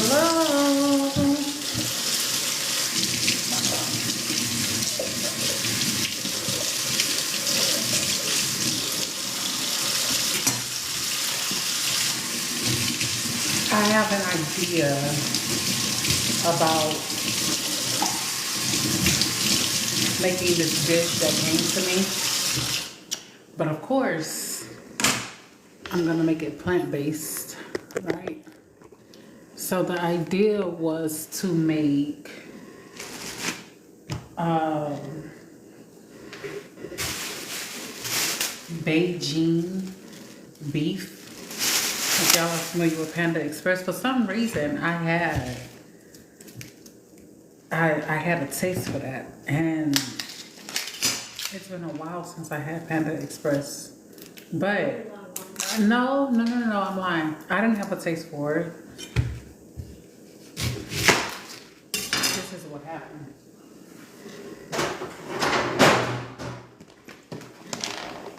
hello. I have an idea about making this dish that came to me. But of course, I'm gonna make it plant-based, right? So the idea was to make Beijing beef. If y'all are familiar with Panda Express, for some reason I had a taste for that, and it's been a while since I had Panda Express. But no, I'm lying. I didn't have a taste for it. This is what happened.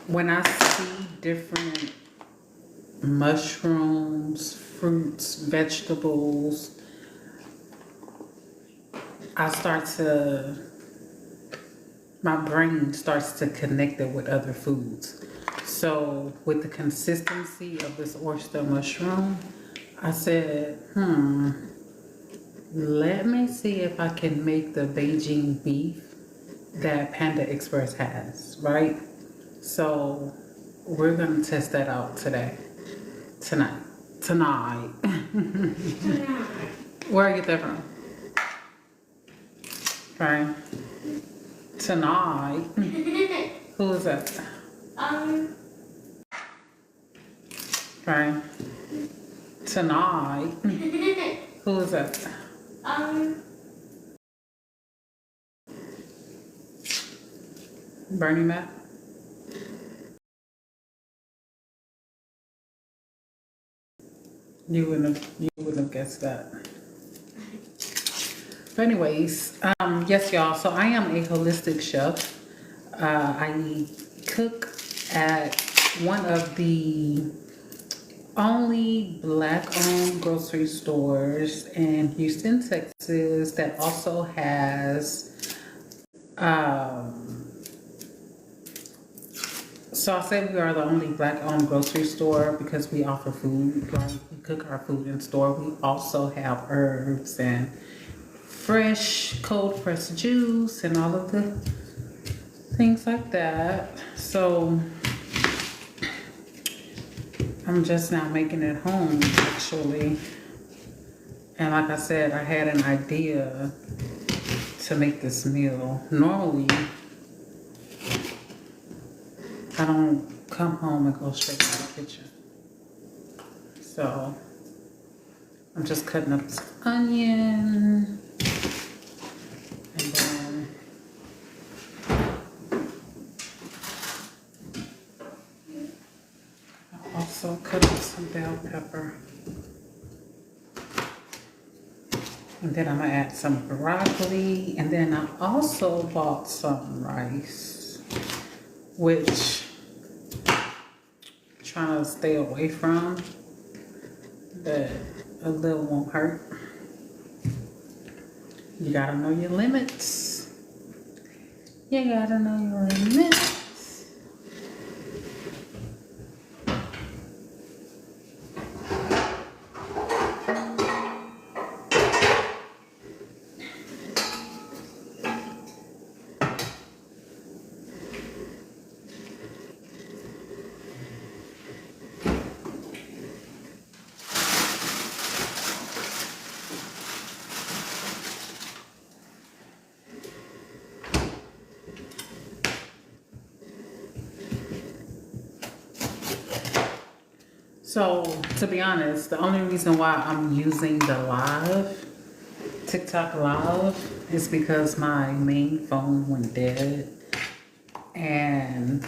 When I see different mushrooms, fruits, vegetables, my brain starts to connect it with other foods. So with the consistency of this oyster mushroom, I said, let me see if I can make the Beijing beef that Panda Express has, right? So we're gonna test that out tonight. Where I get that from? Right. Tonight. Who is that? Right. Tonight. Who is that? Bernie Mac. You wouldn't have guessed that. But anyways, yes, y'all. So I am a holistic chef. I cook at one of the only Black-owned grocery stores in Houston, Texas, that also has. So I say we are the only Black-owned grocery store because we offer food, right? We cook our food in store. We also have herbs and fresh, cold pressed juice and all of the things like that. So I'm just now making it home, actually. And like I said, I had an idea to make this meal. Normally, I don't come home and go straight to the kitchen. So I'm just cutting up this onion. And then I also cut up some bell pepper. And then I'm gonna add some broccoli. And then I also bought some rice, which I'm trying to stay away from, but a little won't hurt. You gotta know your limits. You gotta know your limits. So, to be honest, the only reason why I'm using the TikTok live, is because my main phone went dead and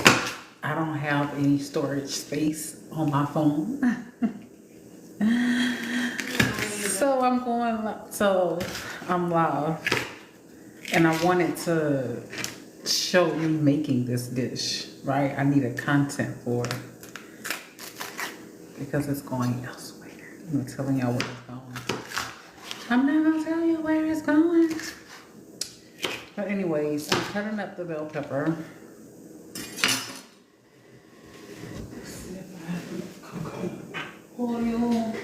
I don't have any storage space on my phone. So I'm live, and I wanted to show me making this dish, right? I needed content for it, because it's going elsewhere. I'm telling y'all where it's going. I'm not gonna tell you where it's going. But anyways, I'm cutting up the bell pepper. Let's see if I have enough coconut oil.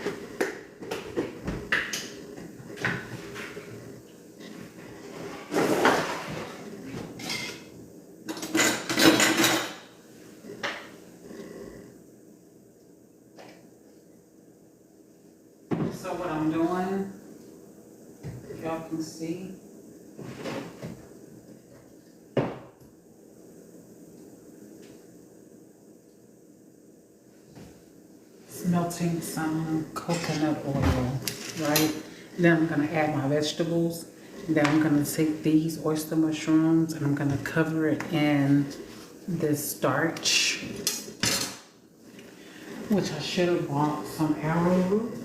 So what I'm doing, if y'all can see, it's melting some coconut oil, right? Then I'm gonna add my vegetables. Then I'm gonna take these oyster mushrooms and I'm gonna cover it in this starch, which I should have bought some arrowroot.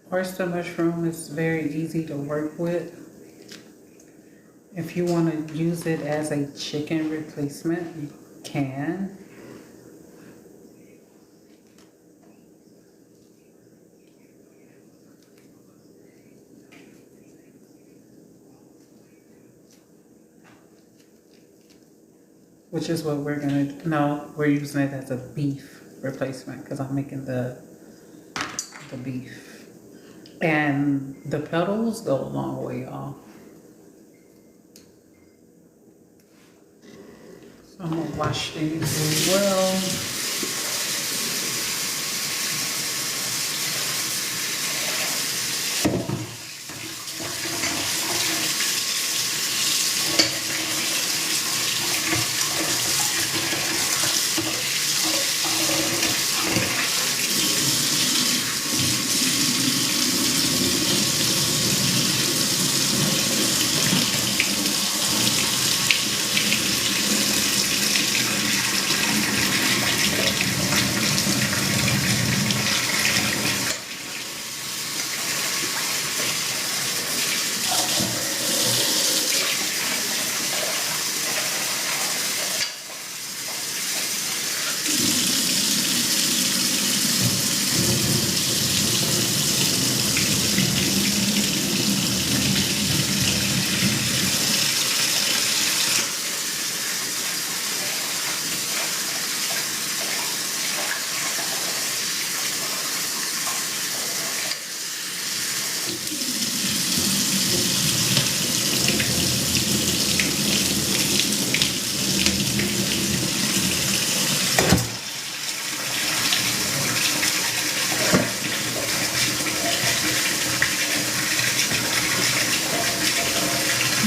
Oyster mushroom is very easy to work with. If you want to use it as a chicken replacement, you can. Which is what we're gonna do. No, we're using it as a beef replacement because I'm making the beef. And the petals go a long way, y'all. So I'm gonna wash these as well.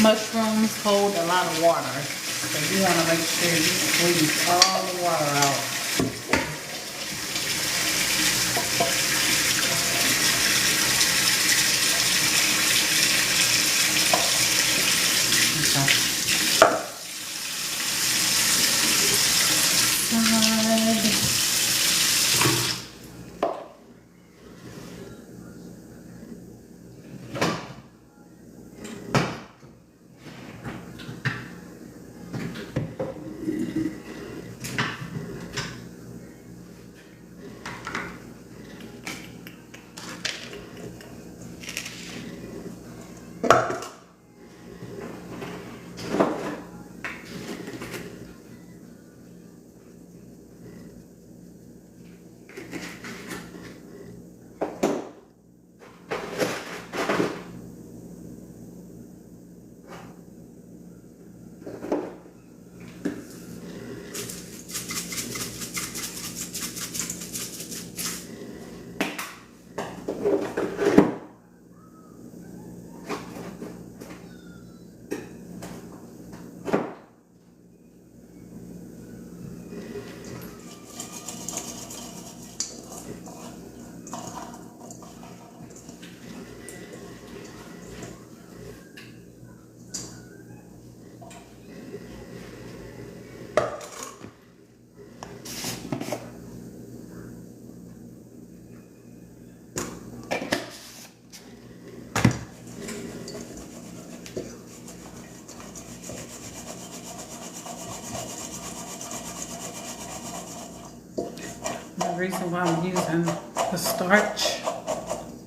Mushrooms hold a lot of water, so you want to make sure you squeeze all the water out. reason why I'm using the starch,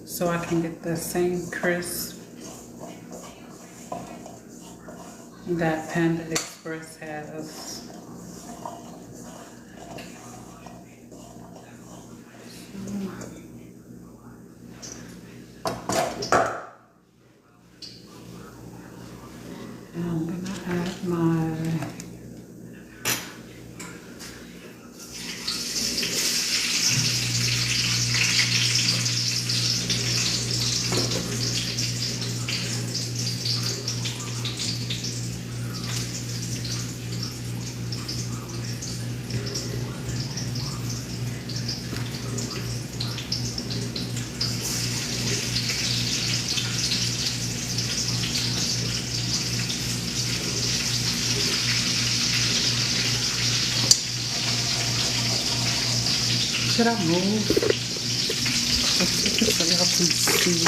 so I can get the same crisp that Panda Express has. And I'm gonna add my should I move? So y'all can see.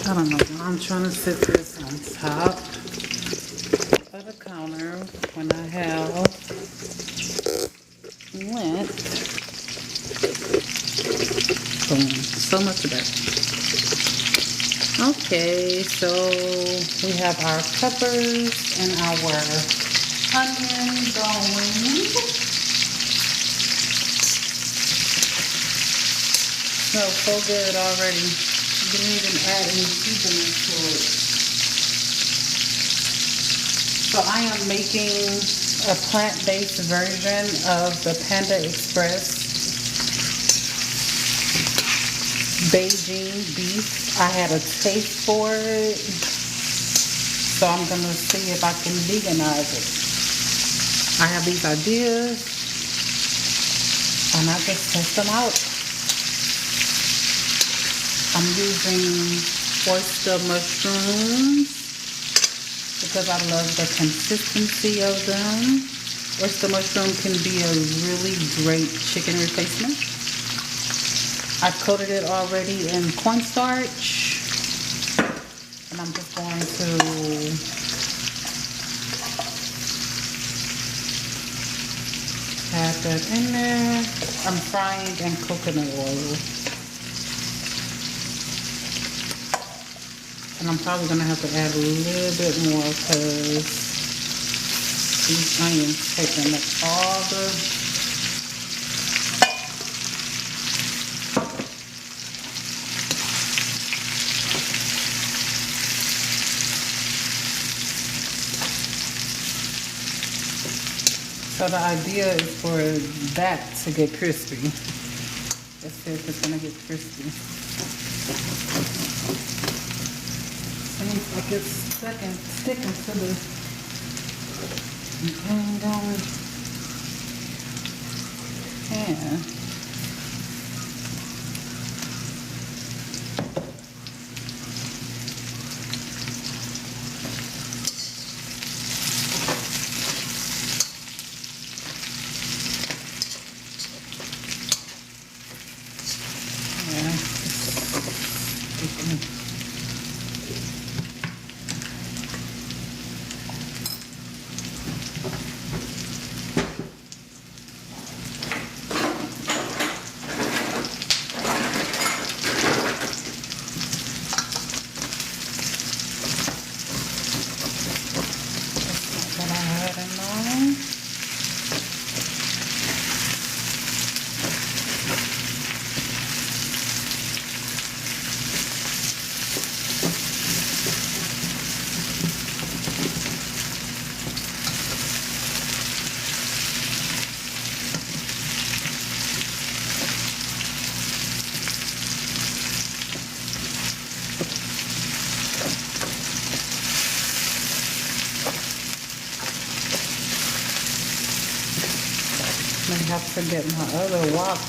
I don't know why I'm trying to set this on top of the counter when I have lint. Boom. So much better. Okay, so we have our peppers and our onion going. Smells so good already. Didn't even add any seasoning to it. So I am making a plant-based version of the Panda Express Beijing beef. I had a taste for it, so I'm gonna see if I can veganize it. I have these ideas, and I just test them out. I'm using oyster mushrooms because I love the consistency of them. Oyster mushroom can be a really great chicken replacement. I coated it already in cornstarch, and I'm just going to add that in there. I'm frying in coconut oil. And I'm probably going to have to add a little bit more because these onions taking up all the So the idea is for that to get crispy. Let's see if it's gonna get crispy. Seems like it's sticking to the thing going. Yeah. I have to get my other wok.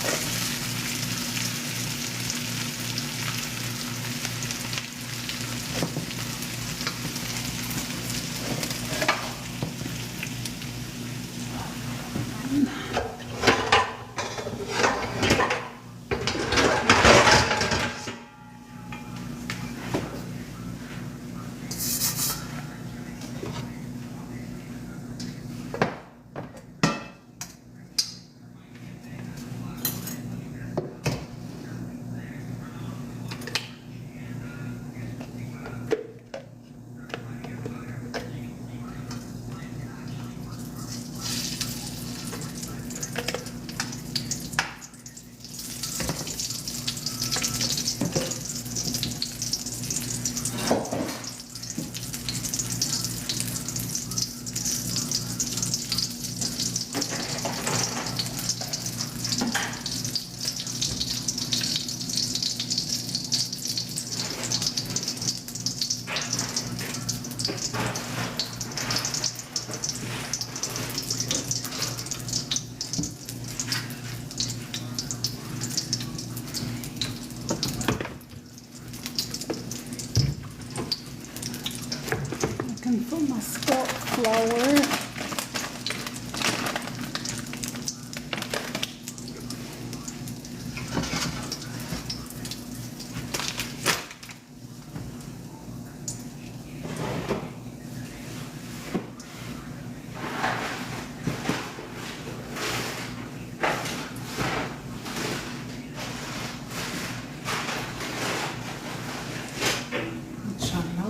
put my spelt flour.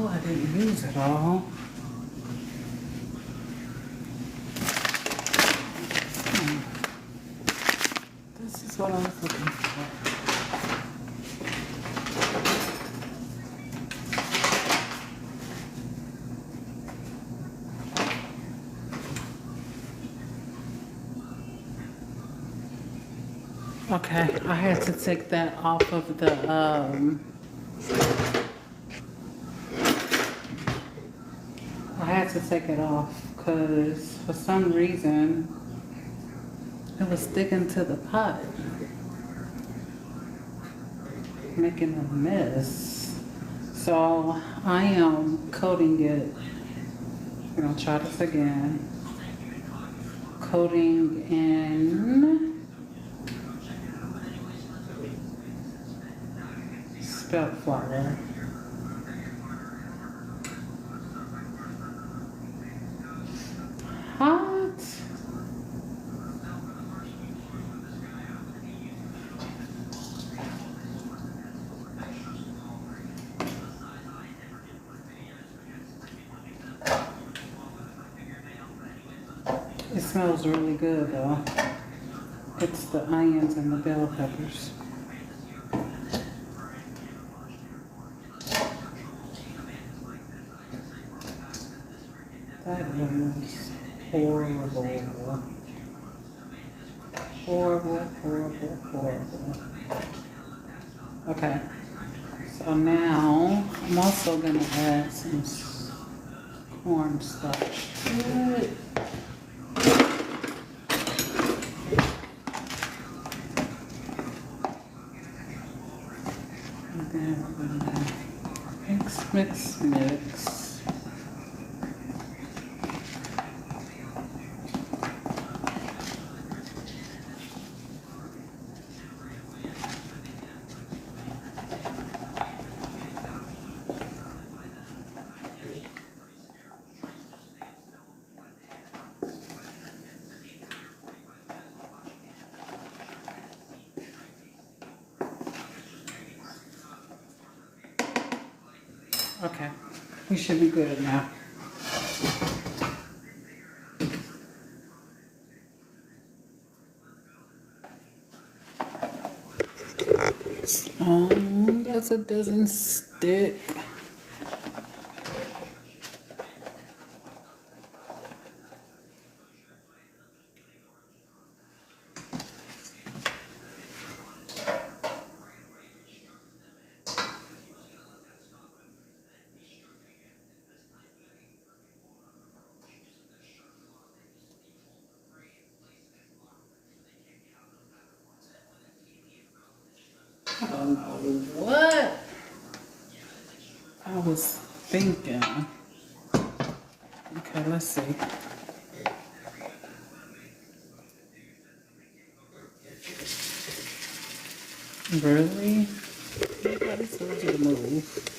I didn't use it all. This is what I was looking for. Okay, I had to take that off of the I had to take it off because for some reason it was sticking to the pot, making a mess. So I am coating it. We're gonna try this again. Coating in spelt flour. Hot. It smells really good though. It's the onions and the bell peppers. That is horrible. Horrible, horrible, horrible. Okay. So now I'm also gonna add some cornstarch to it. And then we're gonna mix, mix, mix. Okay, we should be good now. That's a dozen stick. I don't know what I was thinking. Okay, let's see. Really? Nobody told you to move.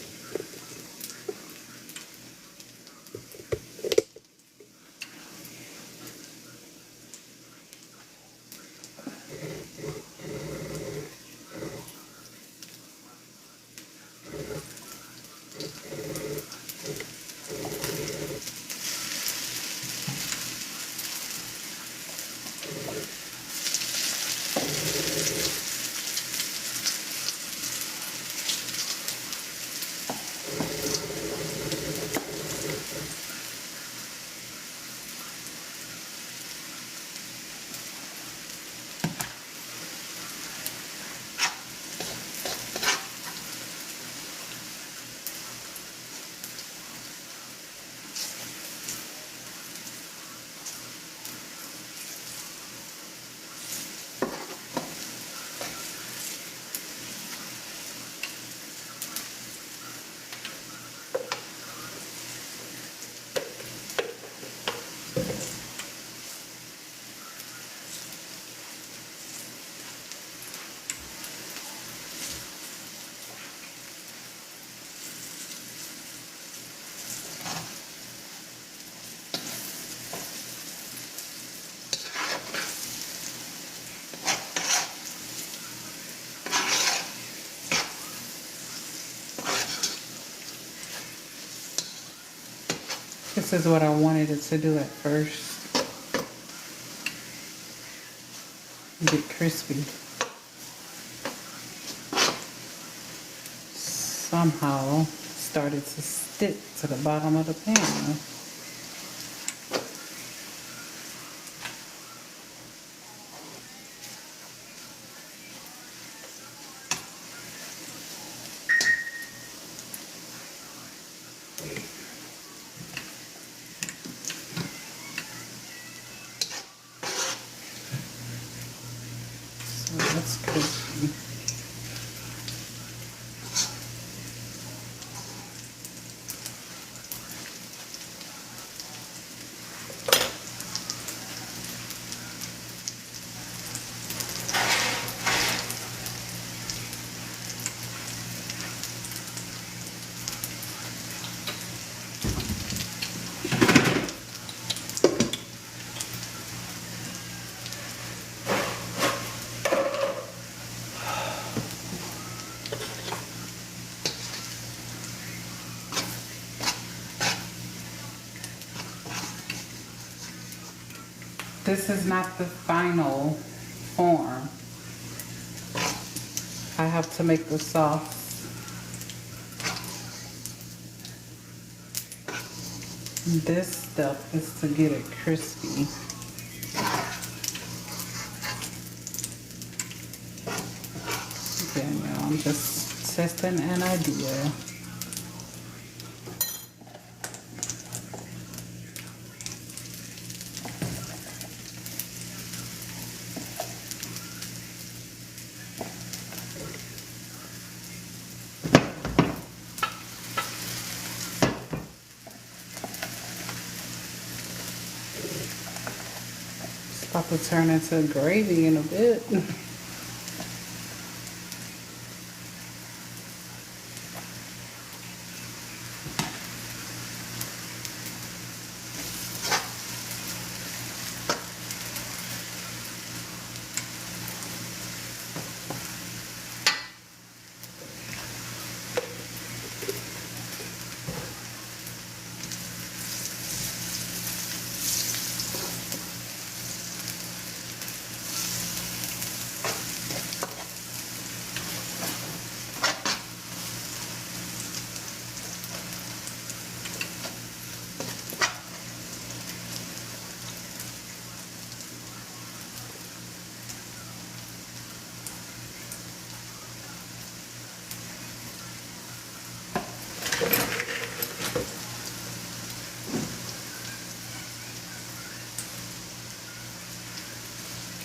This is what I wanted it to do at first. Get crispy. Somehow started to stick to the bottom of the pan. So that's crispy. This is not the final form. I have to make the sauce. This step is to get it crispy. Again, y'all, I'm just testing an idea. It's about to turn into gravy in a bit.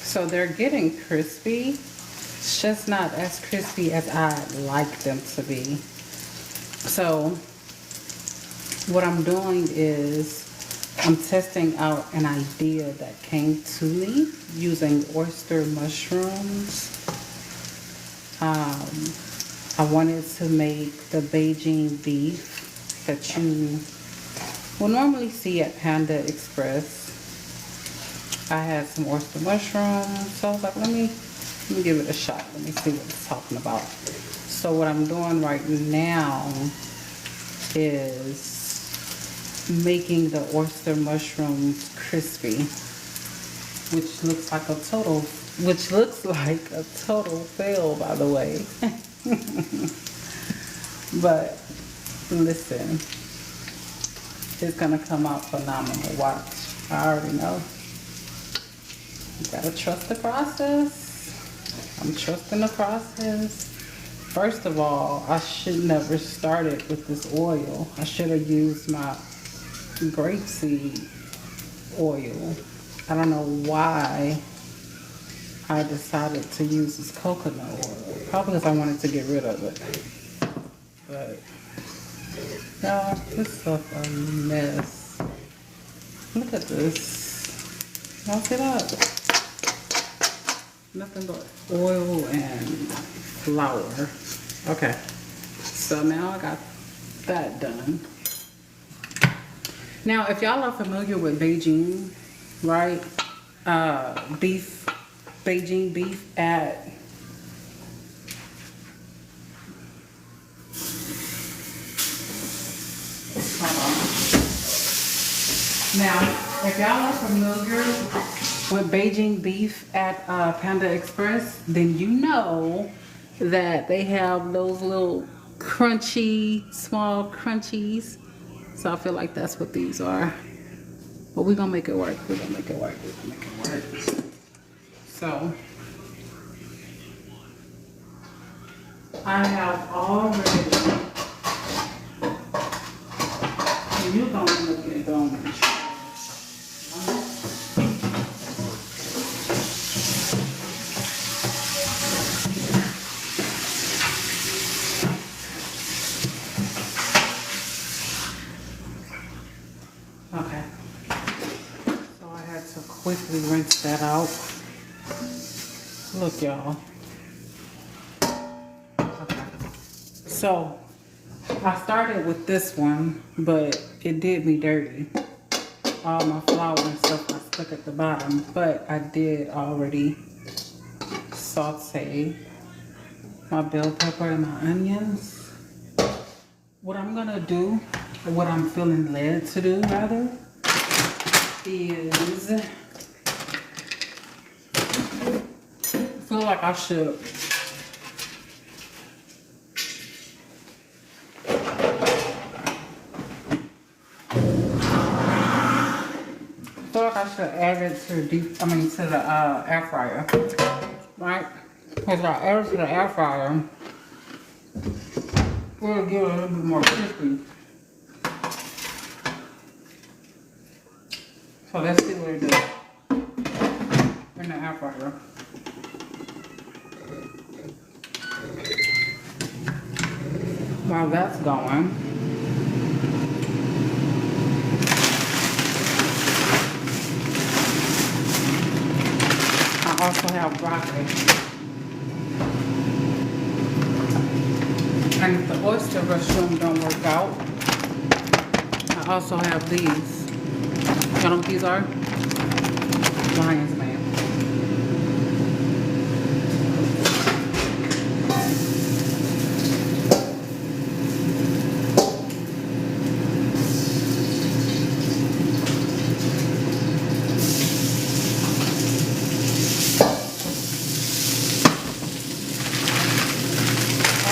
So they're getting crispy. It's just not as crispy as I'd like them to be. So what I'm doing is I'm testing out an idea that came to me using oyster mushrooms. I wanted to make the Beijing beef that you will normally see at Panda Express. I had some oyster mushrooms, so I was like, let me give it a shot. Let me see what it's talking about. So what I'm doing right now is making the oyster mushrooms crispy, which looks like a total fail, by the way. But listen, it's gonna come out phenomenal. Watch. I already know. You gotta trust the process. I'm trusting the process. First of all, I should never started with this oil. I should have used my grapeseed oil. I don't know why I decided to use this coconut oil. Probably because I wanted to get rid of it. But no, this stuff a mess. Look at this. Y'all see that? Nothing but oil and flour. Okay, so now I got that done. Now, if y'all are familiar with Beijing, right? Beijing beef at Now, if y'all are familiar with Beijing beef at Panda Express, then you know that they have those little crunchy, small crunchies. So I feel like that's what these are. But we're gonna make it work. We're gonna make it work. We're gonna make it work. So I have already. You gonna look at them. Okay. So I had to quickly rinse that out. Look, y'all. Okay. So I started with this one, but it did me dirty. All my flour and stuff I stuck at the bottom, but I did already saute my bell pepper and my onions. What I'm gonna do, or what I'm feeling led to do rather, is I feel like I should add it to the to the air fryer, right? Because I add it to the air fryer, we'll get it a little bit more crispy. So let's see what it does in the air fryer. While that's going, I also have broccoli. And if the oyster mushroom don't work out, I also have these. You know what these are? Lion's mane.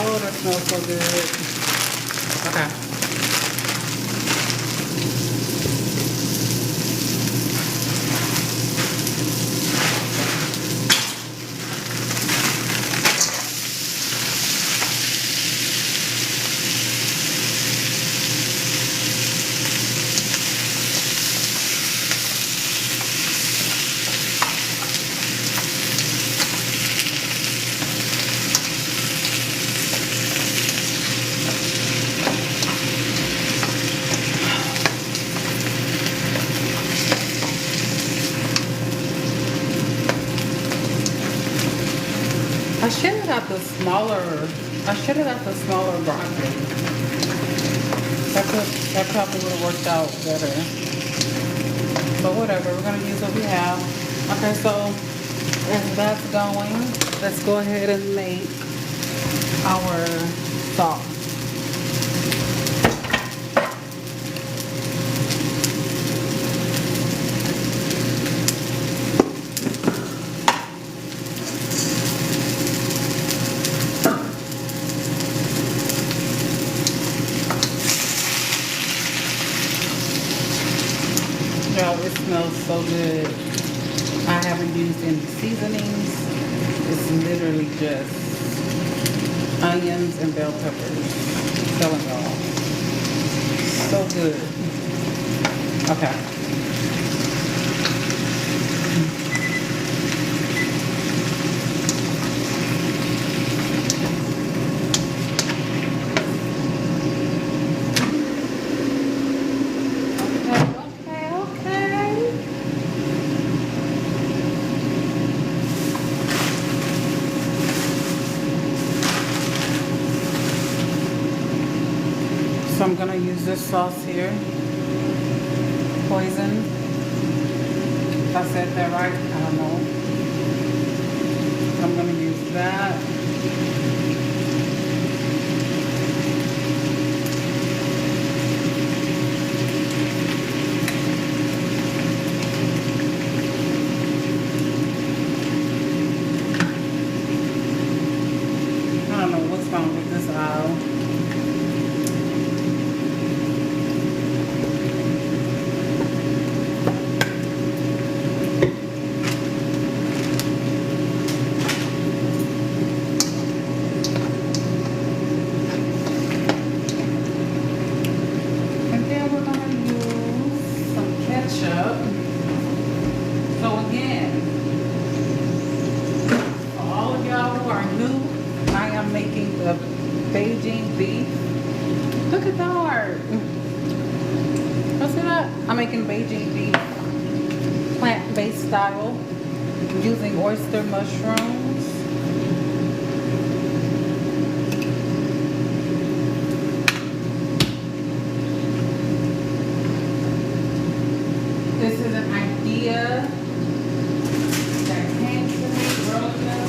Oh, that smells so good. Okay. I should have got the smaller broccoli. That probably would have worked out better. But whatever, we're gonna use what we have. Okay, so as that's going, let's go ahead and make our sauce. It smells so good. I haven't used any seasonings. It's literally just onions and bell peppers. Telling y'all. So good. Okay. So I'm gonna use this sauce here. Poison. If I said that right, I don't know. I'm gonna use that. And then we're gonna use some ketchup. So again, for all of y'all who are new, I am making the Beijing beef. Look at that. What's that? I'm making Beijing beef, plant-based style, using oyster mushrooms. This is an idea that came to me earlier.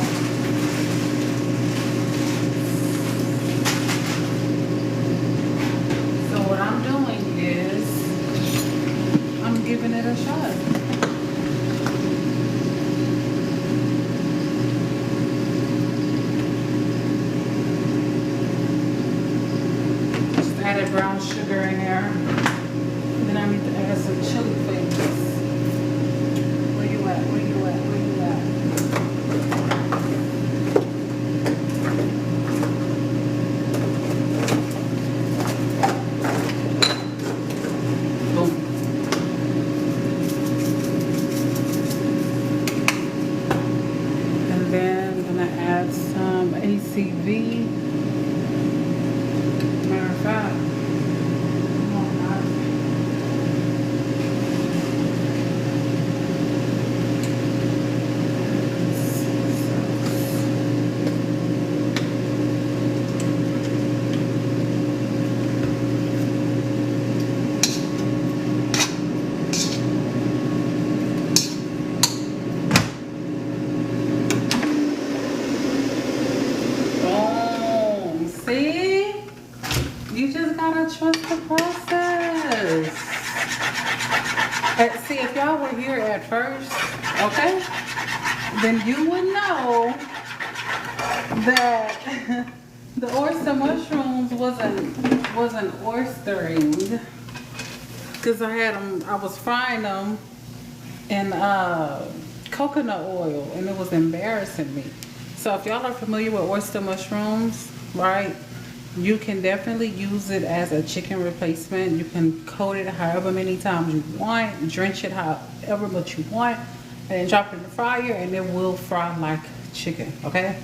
So what I'm doing is I'm giving it a shot. Just added brown sugar in there. Then I need to add some chili flakes. Where you at? Where you at? Where you at? Boom. And then I'm gonna add some ACV. Matter of fact, come on, guys. Boom. See? You just gotta trust the process. See, if y'all were here at first, okay, then you would know that the oyster mushrooms wasn't oystering, because I was frying them in coconut oil, and it was embarrassing me. So if y'all are familiar with oyster mushrooms, right, you can definitely use it as a chicken replacement. You can coat it however many times you want, drench it however much you want, and then drop it in the fryer, and it will fry like chicken, okay?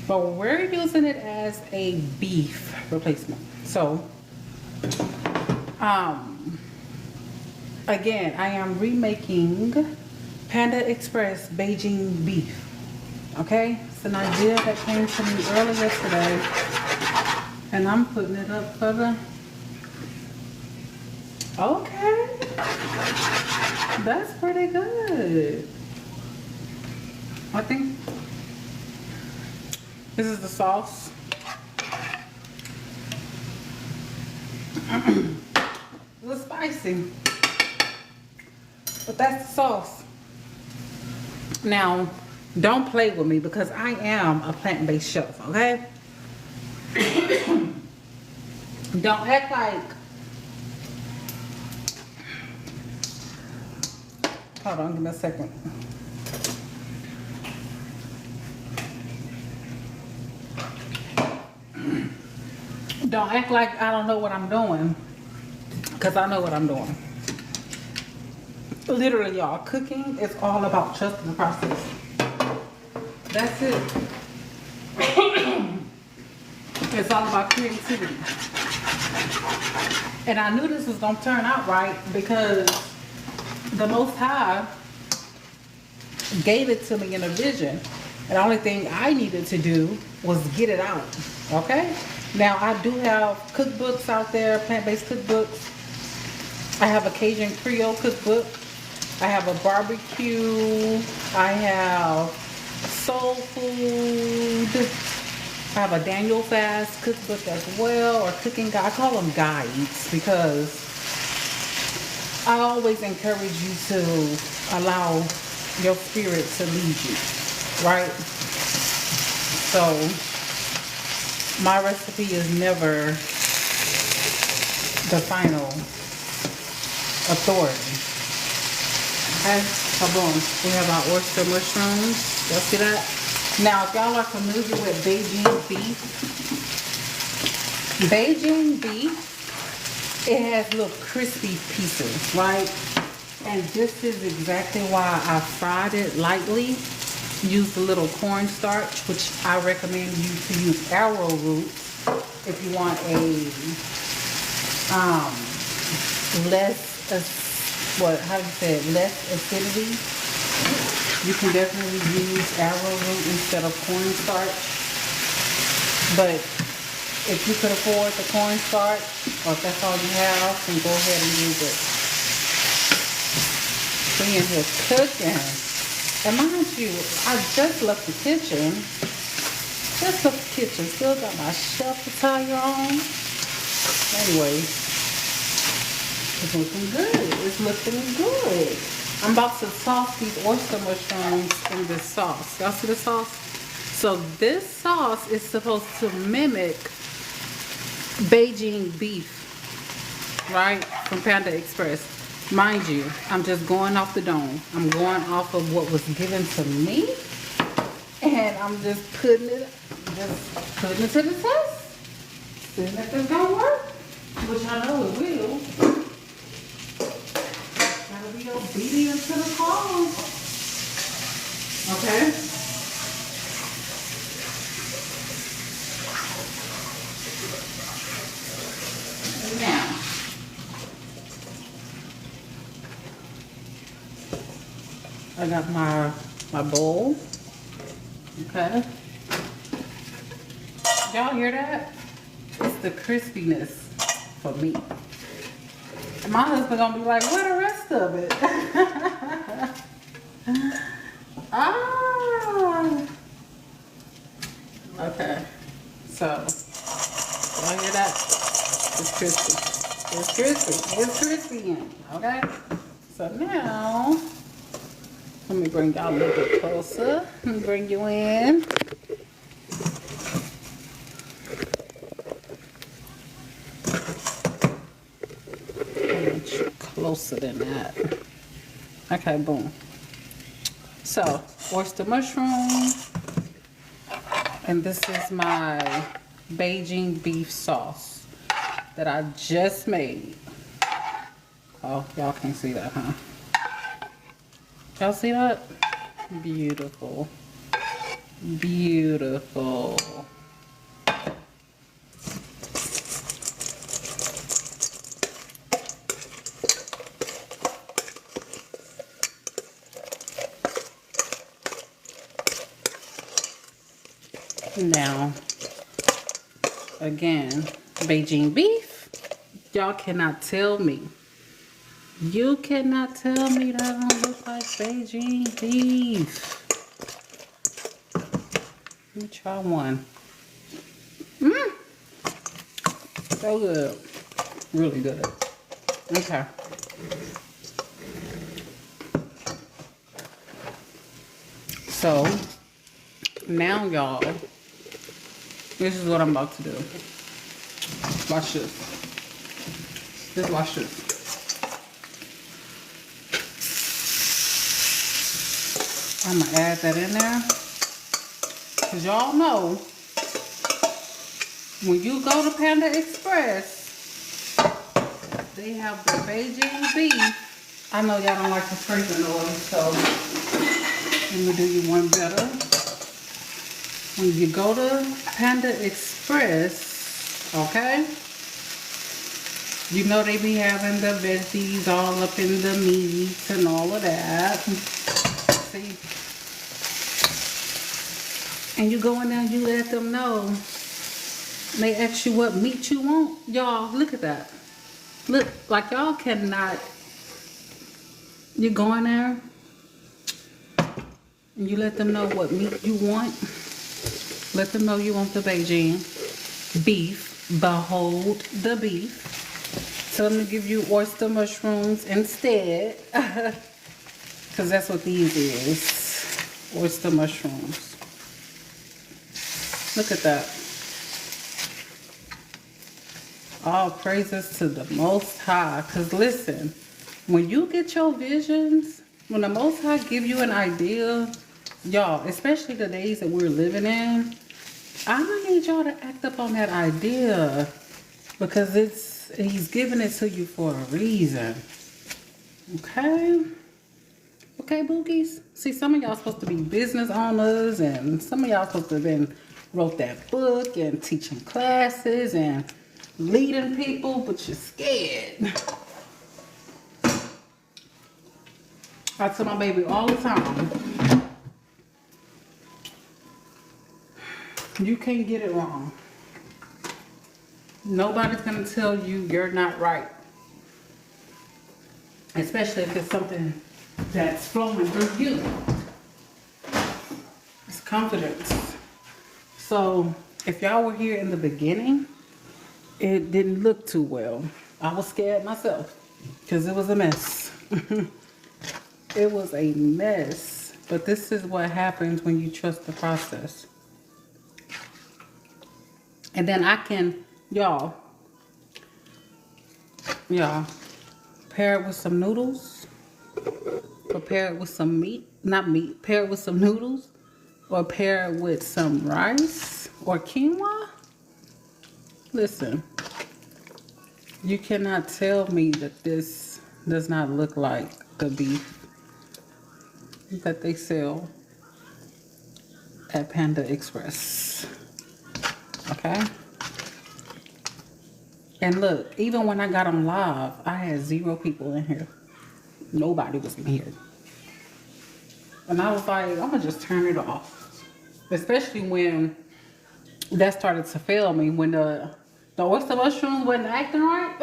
But we're using it as a beef replacement. So, again, I am remaking Panda Express Beijing beef, okay? It's an idea that came to me earlier today. And I'm putting it up for the, okay, that's pretty good. I think this is the sauce. A little spicy, but that's the sauce. Now, don't play with me because I am a plant-based chef, okay? Don't act like, hold on, give me a second. Don't act like I don't know what I'm doing, because I know what I'm doing. Literally, y'all, cooking is all about trusting the process. That's it. It's all about creativity. And I knew this was going to turn out right because the Most High gave it to me in a vision. And the only thing I needed to do was get it out. Okay? Now, I do have cookbooks out there, plant-based cookbooks. I have a Cajun Creole cookbook. I have a barbecue. I have soul food. I have a Daniel fast cookbook as well, or cooking guide. I call them guides because I always encourage you to allow your spirit to lead you, right? So My recipe is never the final authority. Okay, so boom, we have our oyster mushrooms. Y'all see that? Now, if y'all are familiar with Beijing beef, it has little crispy pieces, right? And this is exactly why I fried it lightly. Use a little cornstarch, which I recommend you to use arrowroot if you want a less acidity. You can definitely use arrowroot instead of cornstarch. But if you could afford the cornstarch, or if that's all you have, then go ahead and use it. We in here cooking. And mind you, I just left the kitchen. Still got my chef attire on. Anyway, it's looking good. It's looking good. I'm about to sauce these oyster mushrooms in this sauce. Y'all see the sauce? So this sauce is supposed to mimic Beijing beef, right? From Panda Express. Mind you, I'm just going off the dome. I'm going off of what was given to me. And I'm just putting it to the test. Seeing if it's gonna work. Which I know it will. Gotta be obedient to the cause. Okay? Now, I got my bowl. Okay. Y'all hear that? It's the crispiness for me. And my husband gonna be like, where the rest of it? Ah. Okay. So, y'all hear that? It's crispy. It's crispy. It's crispy in. Okay? So now, let me bring y'all a little bit closer. Let me bring you in. Closer than that. Okay, boom. So, oyster mushroom. And this is my Beijing beef sauce that I just made. Oh, y'all can't see that, huh? Y'all see that? Beautiful. Beautiful. Now, again, Beijing beef. Y'all cannot tell me. You cannot tell me that don't look like Beijing beef. Let me try one. So good. Really good. Okay. So, now y'all, this is what I'm about to do. Watch this. Just watch this. I'm gonna add that in there. Cause y'all know, when you go to Panda Express, they have the Beijing beef. I know y'all don't like the scraping noise, so let me do you one better. When you go to Panda Express, okay, you know they be having the veggies all up in the meat and all of that. See? And you go in there and you let them know. They ask you what meat you want. Y'all, look at that. Look, like y'all cannot. You go in there and you let them know what meat you want. Let them know you want the Beijing beef. Behold the beef. So I'm going to give you oyster mushrooms instead. Because that's what these is. Oyster mushrooms. Look at that. All praises to the Most High. Because listen, when you get your visions, when the Most High give you an idea, y'all, especially the days that we're living in, I'm going to need y'all to act up on that idea. Because he's giving it to you for a reason. Okay? Okay, boogies? See, some of y'all supposed to be business owners, and some of y'all supposed to have been wrote that book and teaching classes and leading people, but you're scared. I tell my baby all the time, you can't get it wrong. Nobody's gonna tell you you're not right. Especially if it's something that's flowing through you. It's confidence. So if y'all were here in the beginning, it didn't look too well. I was scared myself because it was a mess. It was a mess. But this is what happens when you trust the process. And then I can, y'all, pair it with some noodles. Or pair it with some meat. Not meat. Pair it with some noodles. Or pair it with some rice. Or quinoa. Listen. You cannot tell me that this does not look like the beef that they sell at Panda Express. Okay? And look, even when I got them live, I had 0 people in here. Nobody was in here. And I was like, I'm gonna just turn it off. Especially when that started to fail me, when the oyster mushrooms wasn't acting right.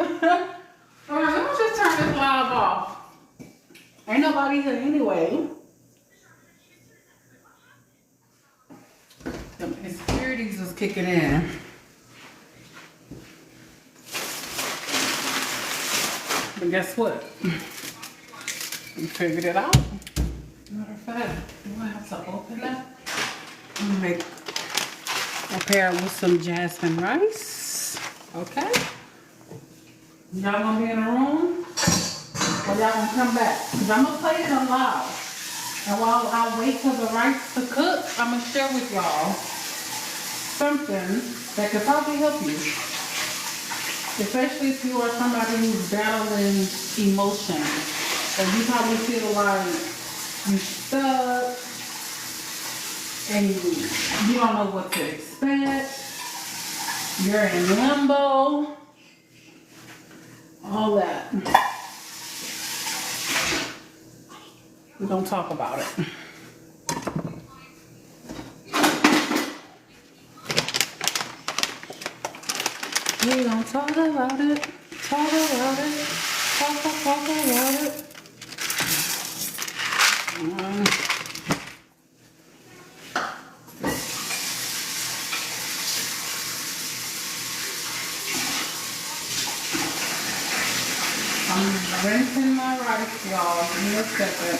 All right, let me just turn this live off. Ain't nobody here anyway. The insecurities is kicking in. But guess what? We figured it out. Matter of fact, do I have to open that? I'm gonna make a pair with some jasmine rice. Okay? Y'all gonna be in the room? Or y'all gonna come back? Because I'm gonna play it on live. And while I wait for the rice to cook, I'm gonna share with y'all something that could probably help you. Especially if you are somebody who's battling emotions. And you probably feel like you're stuck and you don't know what to expect. You're in limbo. All that. We're gonna talk about it. We're gonna talk about it. Talk about it. Talk about it. I'm rinsing my rice, y'all. Give me a second.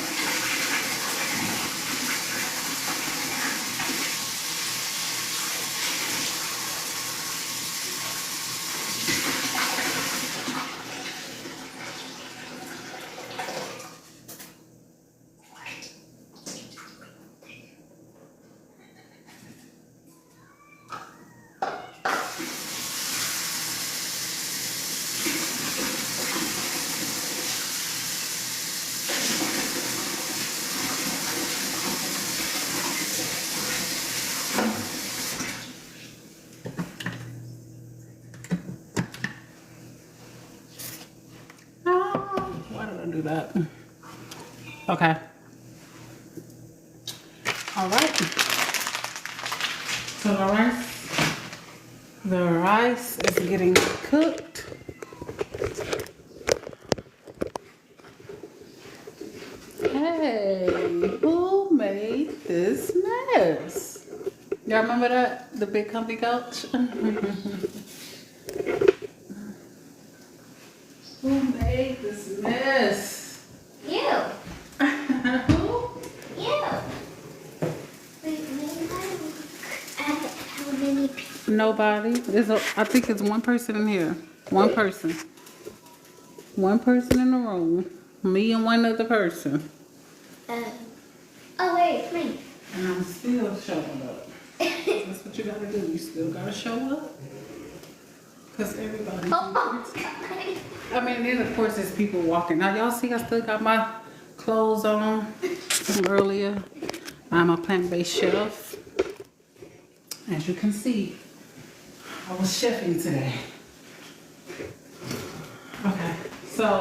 Do that. Okay. All right. So the rice is getting cooked. Hey, who made this mess? Y'all remember that? The big comfy couch? Who made this mess? You. Who? You. Wait, may I look at how many people? nobody. I think it's one person in here. One person. One person in the room. Me and one other person. Oh wait, it's me. And I'm still showing up. That's what you gotta do. You still gotta show up. Because everybody's I mean, then of course there's people walking. Now y'all see I still got my clothes on from earlier. I'm a plant-based chef. As you can see, I was chefing today. Okay, so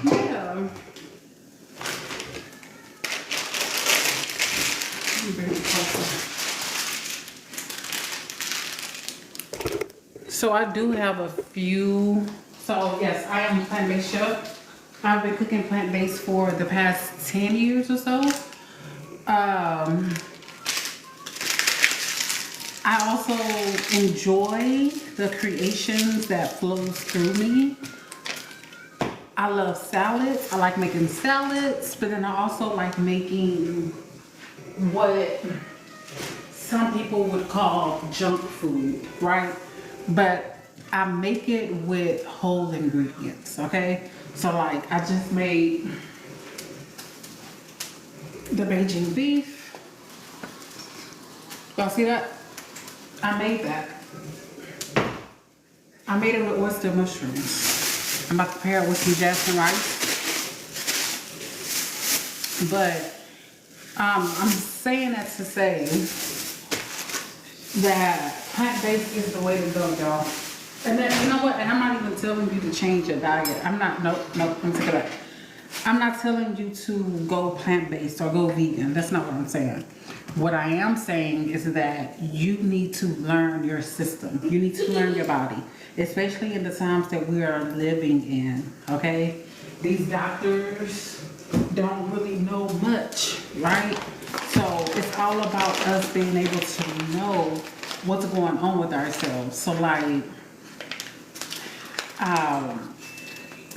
yeah. Let me bring it closer. So I do have a few. So yes, I am a plant-based chef. I've been cooking plant-based for the past 10 years or so. I also enjoy the creations that flows through me. I love salads. I like making salads, but then I also like making what some people would call junk food, right? But I make it with whole ingredients, okay? So like I just made the Beijing beef. Y'all see that? I made that. I made it with oyster mushrooms. I'm about to pair it with some jasmine rice. But I'm saying that to say that plant-based is the way to go, y'all. And then, you know what? And I'm not even telling you to change your diet. Nope, let me take it back. I'm not telling you to go plant-based or go vegan. That's not what I'm saying. What I am saying is that you need to learn your system. You need to learn your body, especially in the times that we are living in, okay? These doctors don't really know much, right? So it's all about us being able to know what's going on with ourselves. So like,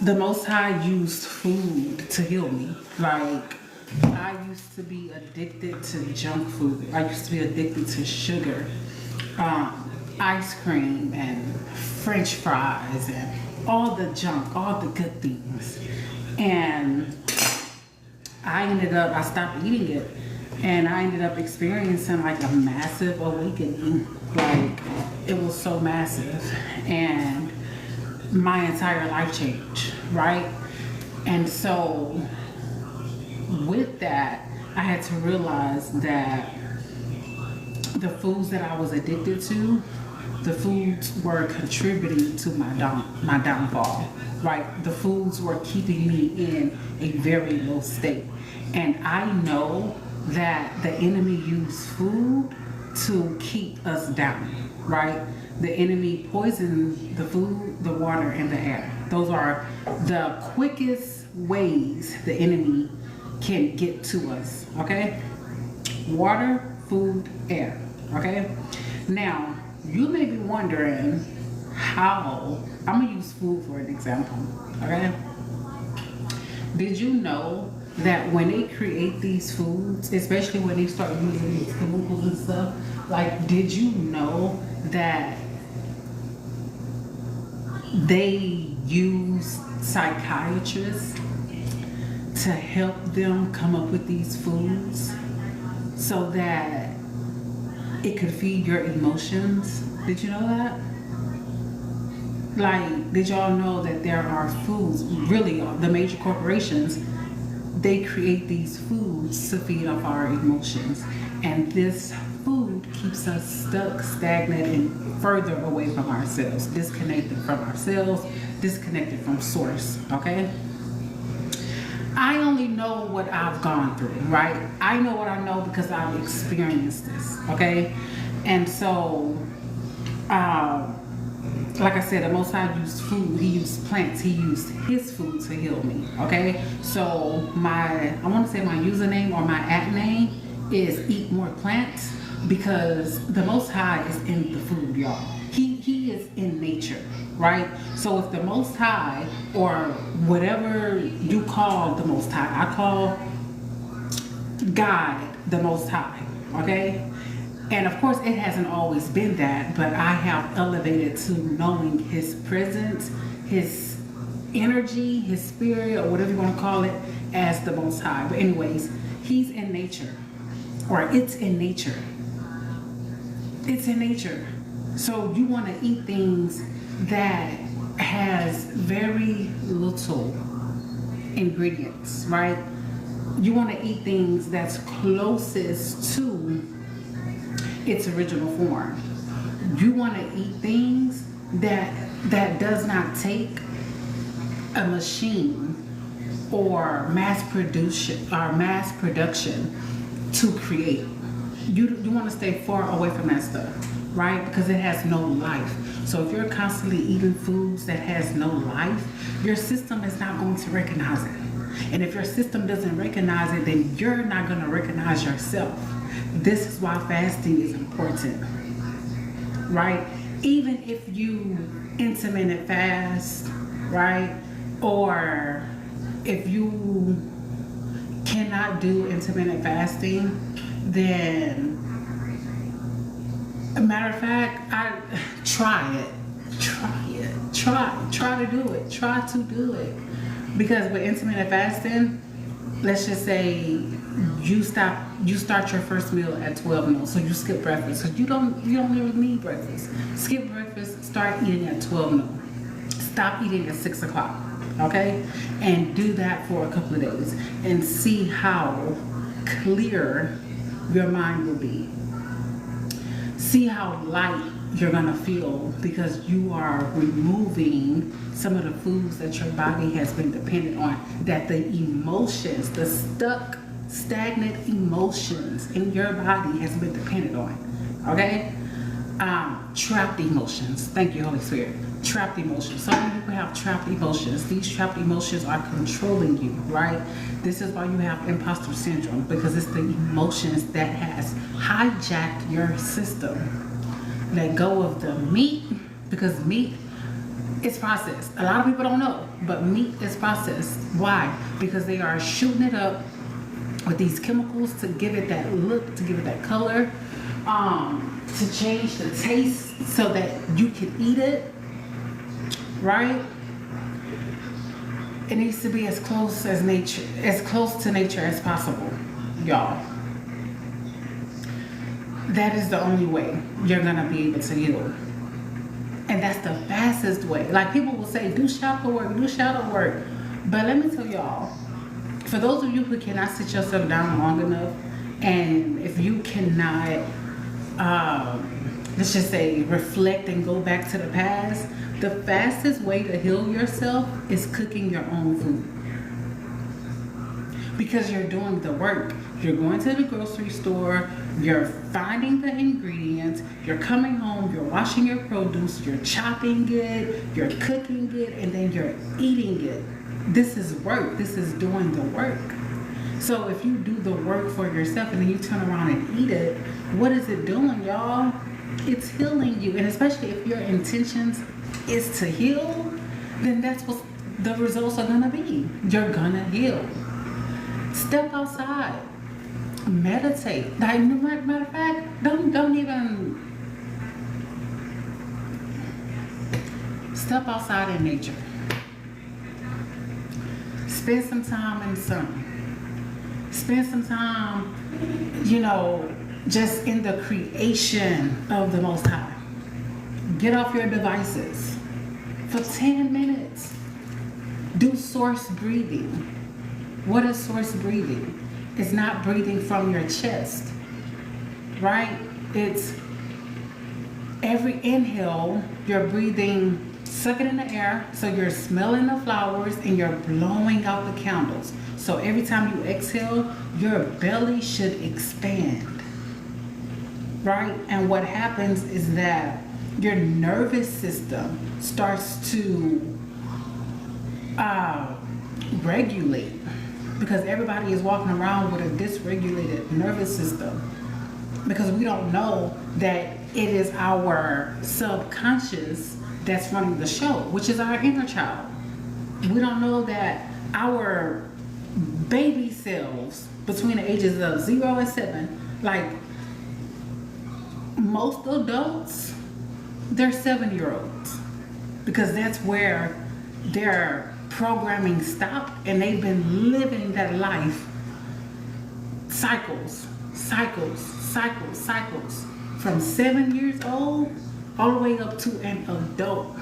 the Most High used food to heal me. Like, I used to be addicted to junk food. I used to be addicted to sugar, ice cream and French fries and all the junk, all the good things. And I stopped eating it. And I ended up experiencing like a massive awakening. Like, it was so massive. And my entire life changed, right? And so with that, I had to realize that the foods that I was addicted to, the foods were contributing to my downfall, right? The foods were keeping me in a very low state. And I know that the enemy used food to keep us down, right? The enemy poisoned the food, the water, and the air. Those are the quickest ways the enemy can get to us, okay? Water, food, air, okay? Now, you may be wondering how, I'm gonna use food for an example, okay? Did you know that when they create these foods, especially when they start using these chemicals and stuff, like, did you know that they use psychiatrists to help them come up with these foods so that it could feed your emotions? Did you know that? Like, did y'all know that there are foods, really, the major corporations, they create these foods to feed off our emotions. And this food keeps us stuck, stagnant, and further away from ourselves, disconnected from ourselves, disconnected from source, okay? I only know what I've gone through, right? I know what I know because I've experienced this, okay? And so, like I said, the Most High used food. He used plants. He used his food to heal me, okay? So I want to say my username or my @ name is Eat More Plants, because the Most High is in the food, y'all. He is in nature, right? So if the Most High, or whatever you call the Most High, I call God the Most High, okay? And of course, it hasn't always been that, but I have elevated to knowing his presence, his energy, his spirit, or whatever you want to call it, as the Most High. But anyways, he's in nature, or it's in nature. It's in nature. So you want to eat things that has very little ingredients, right? You want to eat things that's closest to its original form. You want to eat things that does not take a machine or mass production to create. You want to stay far away from that stuff, right? Because it has no life. So if you're constantly eating foods that has no life, your system is not going to recognize it. And if your system doesn't recognize it, then you're not going to recognize yourself. This is why fasting is important, right? Even if you intermittent fast, right? Or if you cannot do intermittent fasting, then, a matter of fact, try to do it. Try to do it. Because with intermittent fasting, let's just say you start your first meal at 12 noon, so you skip breakfast. So you don't really need breakfast. Skip breakfast, start eating at 12 noon. Stop eating at 6 o'clock, okay? And do that for a couple of days and see how clear your mind will be. See how light you're gonna feel, because you are removing some of the foods that your body has been dependent on, that the emotions, the stagnant emotions in your body has been dependent on, okay? Trapped emotions. Thank you, Holy Spirit. Trapped emotions. So many people have trapped emotions. These trapped emotions are controlling you, right? This is why you have imposter syndrome, because it's the emotions that has hijacked your system. Let go of the meat, because meat is processed. A lot of people don't know, but meat is processed. Why? Because they are shooting it up with these chemicals to give it that look, to give it that color, to change the taste so that you can eat it, right? It needs to be as close to nature as possible, y'all. That is the only way you're gonna be able to heal. And that's the fastest way. Like, people will say, do shadow work. But let me tell y'all, for those of you who cannot sit yourself down long enough, and if you cannot, let's just say, reflect and go back to the past, the fastest way to heal yourself is cooking your own food. Because you're doing the work. You're going to the grocery store, you're finding the ingredients, you're coming home, you're washing your produce, you're chopping it, you're cooking it, and then you're eating it. This is work. This is doing the work. So if you do the work for yourself and then you turn around and eat it, what is it doing, y'all? It's healing you. And especially if your intentions is to heal, then that's what the results are gonna be. You're gonna heal. Step outside. Meditate. Like, matter of fact, don't even step outside in nature. Spend some time in the sun. Spend some time, just in the creation of the Most High. Get off your devices for 10 minutes. Do source breathing. What is source breathing? It's not breathing from your chest, right? It's every inhale, you're breathing, sucking in the air, so you're smelling the flowers and you're blowing out the candles. So every time you exhale, your belly should expand, right? And what happens is that your nervous system starts to regulate. Because everybody is walking around with a dysregulated nervous system. Because we don't know that it is our subconscious that's running the show, which is our inner child. We don't know that our baby selves between the ages of 0 and 7, like most adults, they're 7-year-olds because that's where their programming stopped and they've been living that life cycles from 7 years old all the way up to an adult.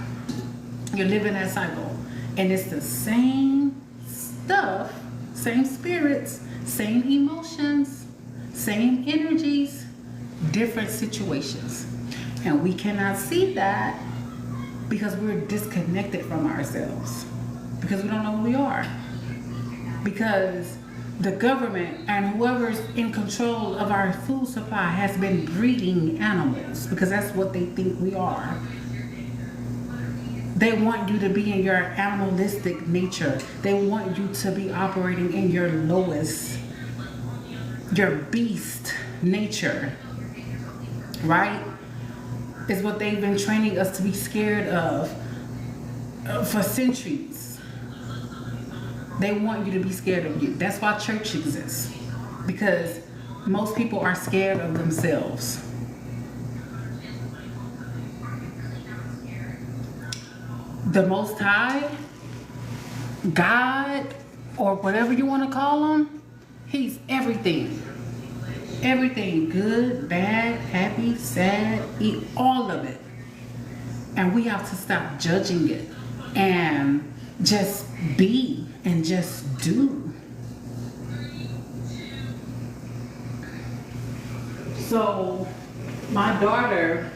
You're living that cycle, and it's the same stuff, same spirits, same emotions, same energies, different situations. And we cannot see that because we're disconnected from ourselves, because we don't know who we are, because the government and whoever's in control of our food supply has been breeding animals, because that's what they think we are. They want you to be in your animalistic nature. They want you to be operating in your lowest, your beast nature, right? Is what they've been training us to be scared of for centuries. They want you to be scared of you. That's why church exists, because most people are scared of themselves. The Most High, God, or whatever you want to call him, he's everything. Everything, good, bad, happy, sad, all of it. And we have to stop judging it and just be and just do. So my daughter,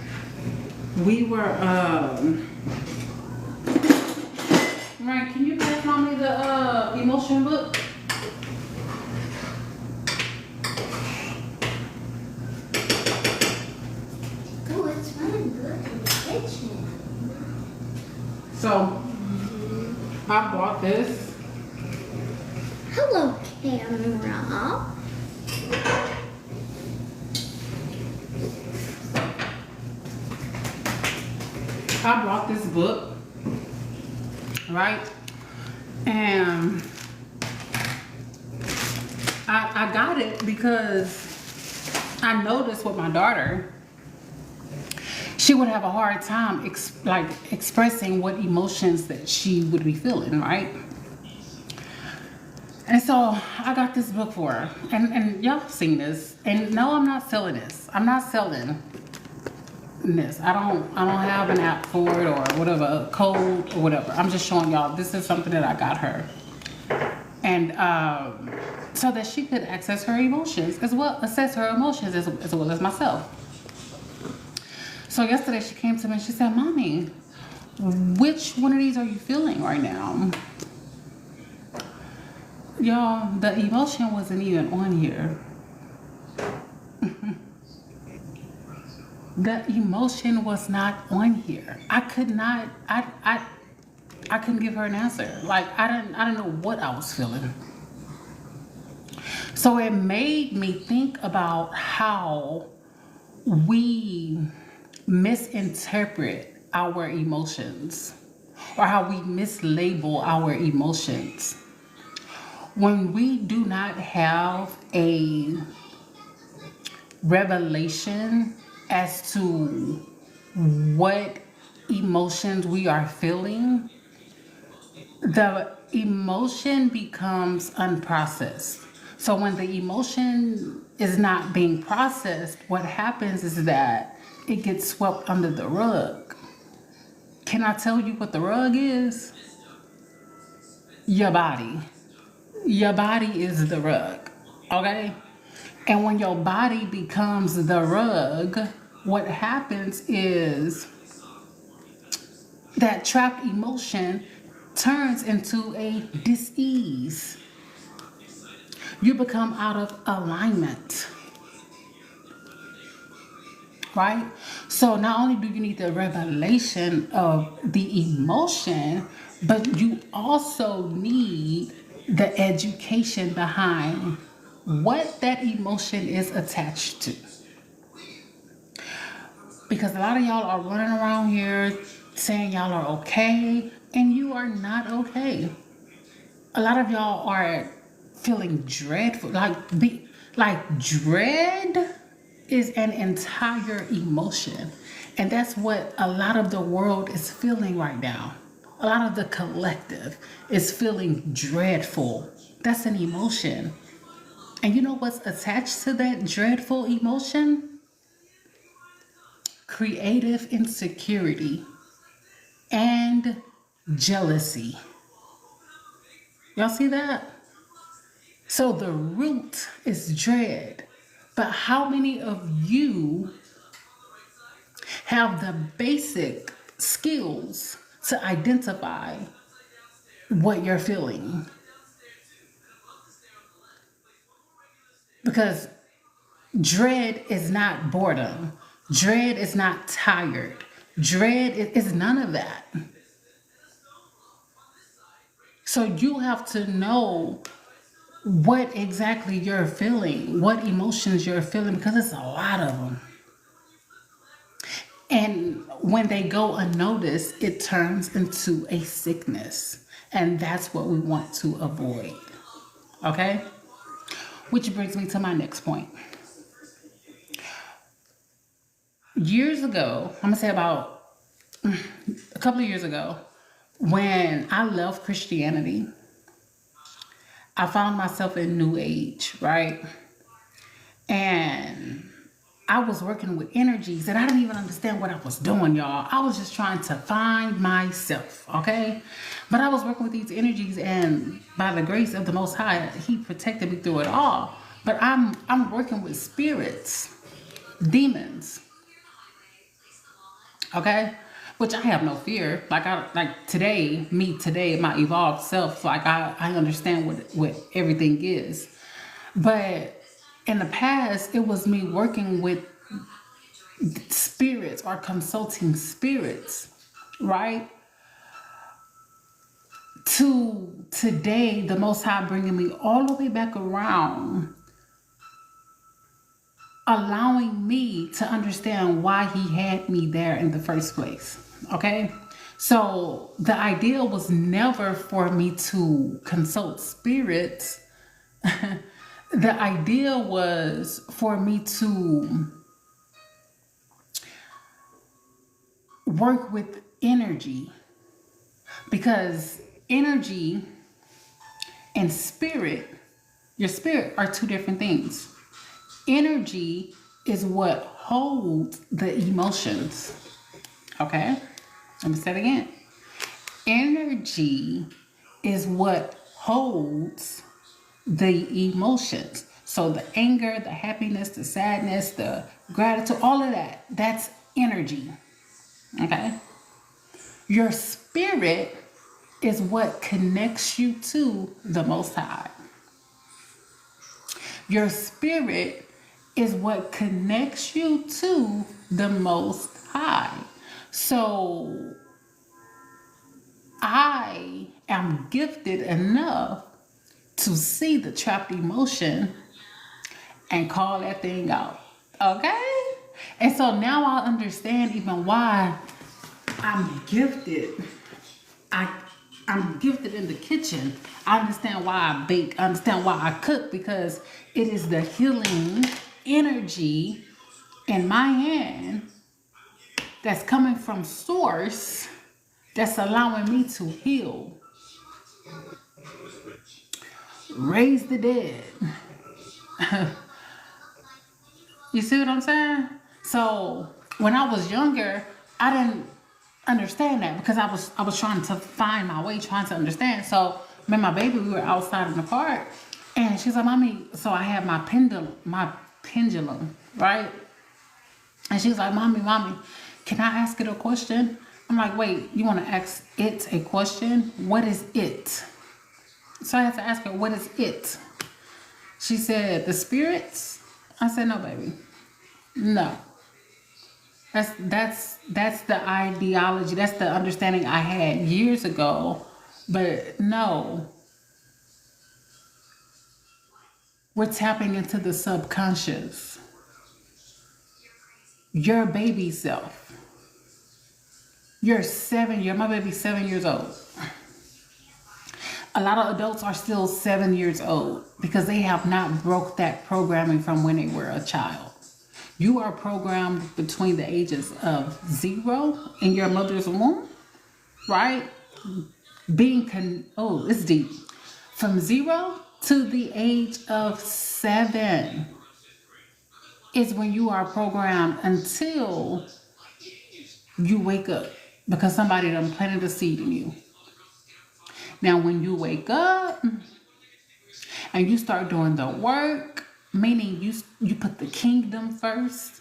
we were Ryan, can you pass mommy the emotion book? Oh, it's running good in the kitchen. So I bought this. Hello, camera. I bought this book, right? And I got it because I noticed with my daughter, she would have a hard time expressing what emotions that she would be feeling, right? And so I got this book for her, and y'all seen this. And no, I'm not selling this. I'm not selling this. I don't have an app for it or whatever, a code or whatever. I'm just showing y'all this is something that I got her, and so that she could access her emotions as well, assess her emotions as well as myself. So yesterday she came to me and she said, "Mommy, which one of these are you feeling right now?" Y'all, the emotion wasn't even on here. The emotion was not on here. I couldn't give her an answer. Like I didn't know what I was feeling. So it made me think about how we misinterpret our emotions, or how we mislabel our emotions. When we do not have a revelation as to what emotions we are feeling, the emotion becomes unprocessed. So when the emotion is not being processed, what happens is that it gets swept under the rug. Can I tell you what the rug is? Your body. Your body is the rug, okay? And when your body becomes the rug, what happens is that trapped emotion turns into a dis-ease. You become out of alignment, right? So not only do you need the revelation of the emotion, but you also need the education behind what that emotion is attached to. Because a lot of y'all are running around here saying y'all are okay, and you are not okay. A lot of y'all are feeling dreadful, like dread is an entire emotion. And that's what a lot of the world is feeling right now. A lot of the collective is feeling dreadful. That's an emotion. And you know what's attached to that dreadful emotion? Creative insecurity and jealousy. Y'all see that? So the root is dread. But how many of you have the basic skills to identify what you're feeling? Because dread is not boredom. Dread is not tired. Dread is none of that. So you have to know what exactly you're feeling, what emotions you're feeling, because it's a lot of them. And when they go unnoticed, it turns into a sickness. And that's what we want to avoid. Okay? Which brings me to my next point. Years ago, I'm going to say about a couple of years ago, when I left Christianity, I found myself in New Age, right? And I was working with energies and I didn't even understand what I was doing, y'all. I was just trying to find myself, okay? But I was working with these energies, and by the grace of the Most High, He protected me through it all. But I'm working with spirits, demons, okay? Which I have no fear. Like today, my evolved self, like I understand what everything is. But in the past, it was me working with spirits or consulting spirits, right? To today, the Most High bringing me all the way back around, allowing me to understand why He had me there in the first place, okay? So the idea was never for me to consult spirits. The idea was for me to work with energy, because energy and spirit, your spirit, are two different things. Energy is what holds the emotions. Okay? Let me say it again. Energy is what holds the emotions. So the anger, the happiness, the sadness, the gratitude, all of that, that's energy. Okay? Your spirit is what connects you to the Most High. Your spirit is what connects you to the Most High. So I am gifted enough to see the trapped emotion and call that thing out. Okay? And so now I understand even why I'm gifted. I'm gifted in the kitchen. I understand why I bake. I understand why I cook, because it is the healing energy in my hand that's coming from source that's allowing me to heal, raise the dead. You see what I'm saying? So when I was younger, I didn't understand that, because I was trying to find my way, trying to understand. So me and my baby, we were outside in the park, and she's like, "Mommy," so I had my pendulum, right? And she's like, "Mommy, can I ask it a question?" I'm like, "Wait, you want to ask it a question? What is it?" So I had to ask her, "What is it?" She said, "The spirits." I said, "No, baby. No. That's the ideology. That's the understanding I had years ago. But no. We're tapping into the subconscious. Your baby self. My baby's 7 years old. A lot of adults are still 7 years old because they have not broke that programming from when they were a child. you are programmed between the ages of 0 in your mother's womb, right? It's deep. From 0 to the age of 7 is when you are programmed until you wake up, because somebody done planted a seed in you. Now, when you wake up and you start doing the work, meaning you put the kingdom first,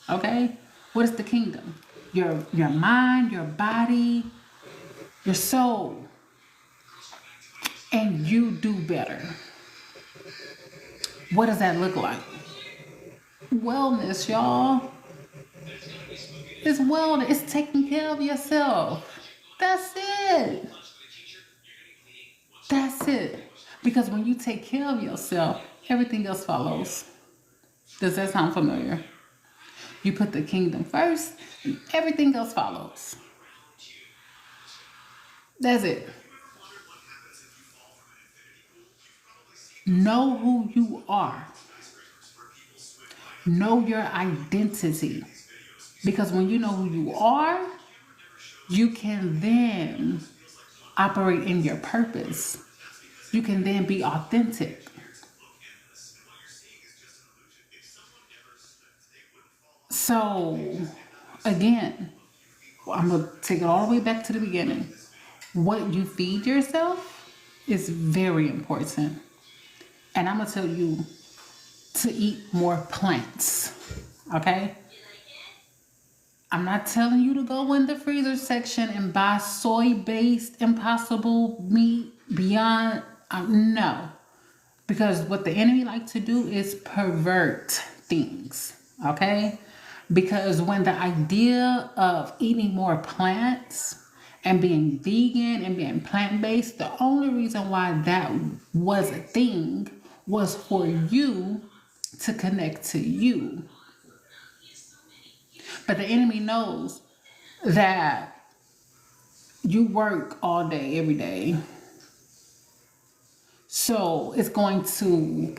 okay? What is the kingdom? Your mind, your body, your soul. And you do better. What does that look like? Wellness, y'all. It's wellness. It's taking care of yourself. That's it. That's it. Because when you take care of yourself, everything else follows. Does that sound familiar? You put the kingdom first, and everything else follows. That's it. Know who you are. Know your identity. Because when you know who you are, you can then operate in your purpose. You can then be authentic. So, again, I'm going to take it all the way back to the beginning. What you feed yourself is very important. And I'm going to tell you to eat more plants, okay? I'm not telling you to go in the freezer section and buy soy-based impossible meat beyond, no. Because what the enemy likes to do is pervert things, okay? Because when the idea of eating more plants and being vegan and being plant-based, the only reason why that was a thing was for you to connect to you. But the enemy knows that you work all day, every day. So it's going to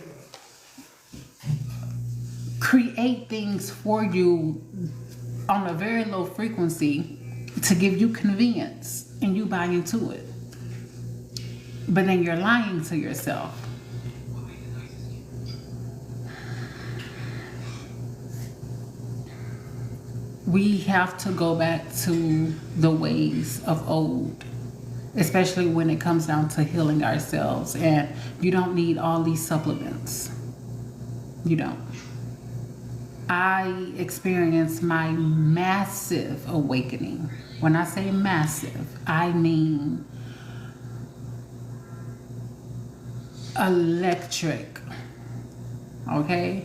create things for you on a very low frequency to give you convenience, and you buy into it. But then you're lying to yourself. We have to go back to the ways of old, especially when it comes down to healing ourselves. And you don't need all these supplements. You don't. I experienced my massive awakening. When I say massive, I mean electric. Okay?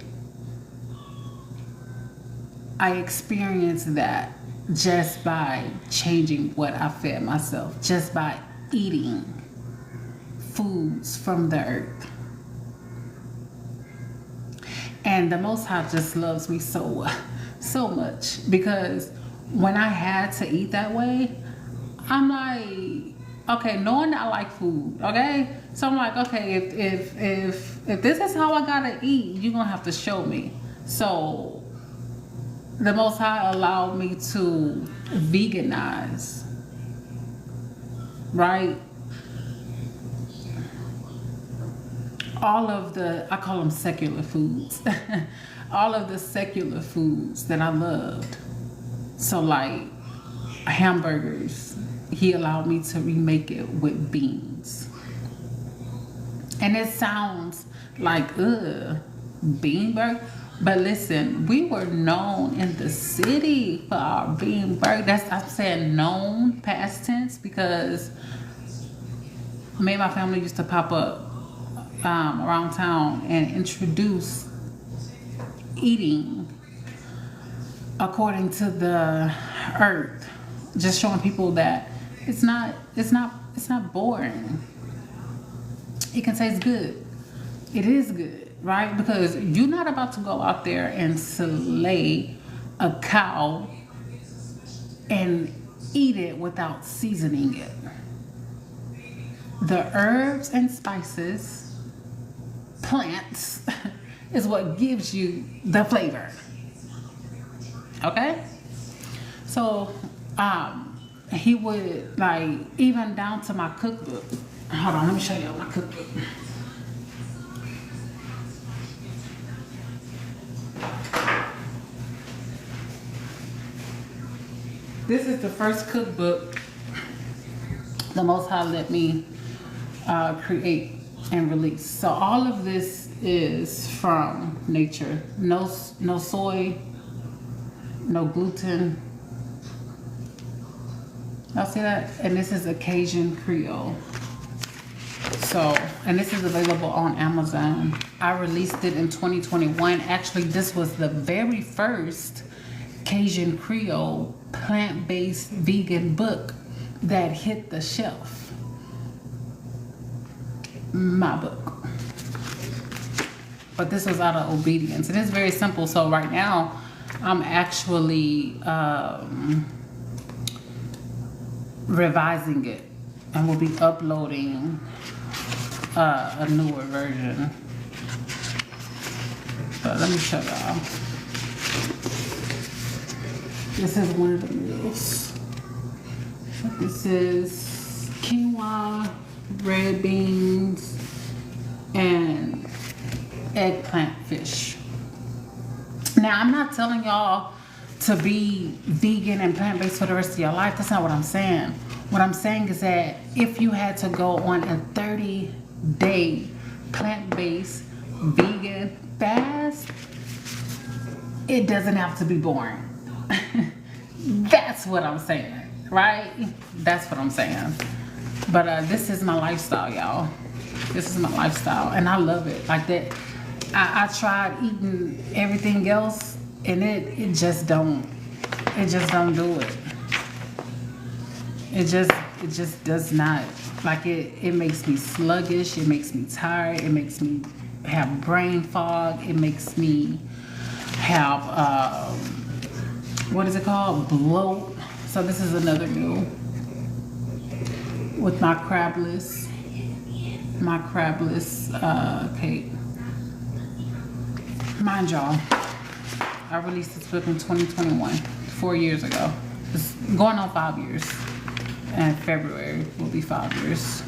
I experienced that just by changing what I fed myself, just by eating foods from the earth. And the Most High just loves me so much, because when I had to eat that way, I'm like, okay, knowing that I like food, okay? So I'm like, okay, if this is how I gotta eat, you're gonna have to show me. So the Most High allowed me to veganize, right? All of the, I call them secular foods. All of the secular foods that I loved. So like hamburgers, he allowed me to remake it with beans. And it sounds like, bean burger. But listen, we were known in the city for our bean burger. I'm saying known, past tense, because me and my family used to pop up around town and introduce eating according to the earth, just showing people that it's not boring. It can taste good. It is good, right? Because you're not about to go out there and slay a cow and eat it without seasoning it. The herbs and spices, plants, is what gives you the flavor. Okay? So, he would, like, even down to my cookbook. Hold on, let me show y'all my cookbook. This is the first cookbook the Most High let me create and release. So all of this is from nature. No soy, no gluten. Y'all see that? And this is Cajun Creole. So, and this is available on Amazon. I released it in 2021. Actually, this was the very first Cajun Creole plant-based vegan book that hit the shelf. My book. But this was out of obedience. It is very simple. So right now, I'm actually revising it, and we'll be uploading a newer version. But let me show y'all. This is one of the meals. This is quinoa, red beans, and eggplant fish. Now, I'm not telling y'all to be vegan and plant-based for the rest of your life. That's not what I'm saying. What I'm saying is that if you had to go on a 30-day plant-based vegan fast, it doesn't have to be boring. That's what I'm saying, right? That's what I'm saying. But this is my lifestyle, y'all. This is my lifestyle, and I love it. Like that, I tried eating everything else, and it just don't do it. It just does not. Like it makes me sluggish. It makes me tired. It makes me have brain fog. It makes me have what is it called? Bloat. So this is another meal with my crabless cake. Mind y'all, I released this book in 2021, 4 years ago. It's going on 5 years. And February will be 5 years.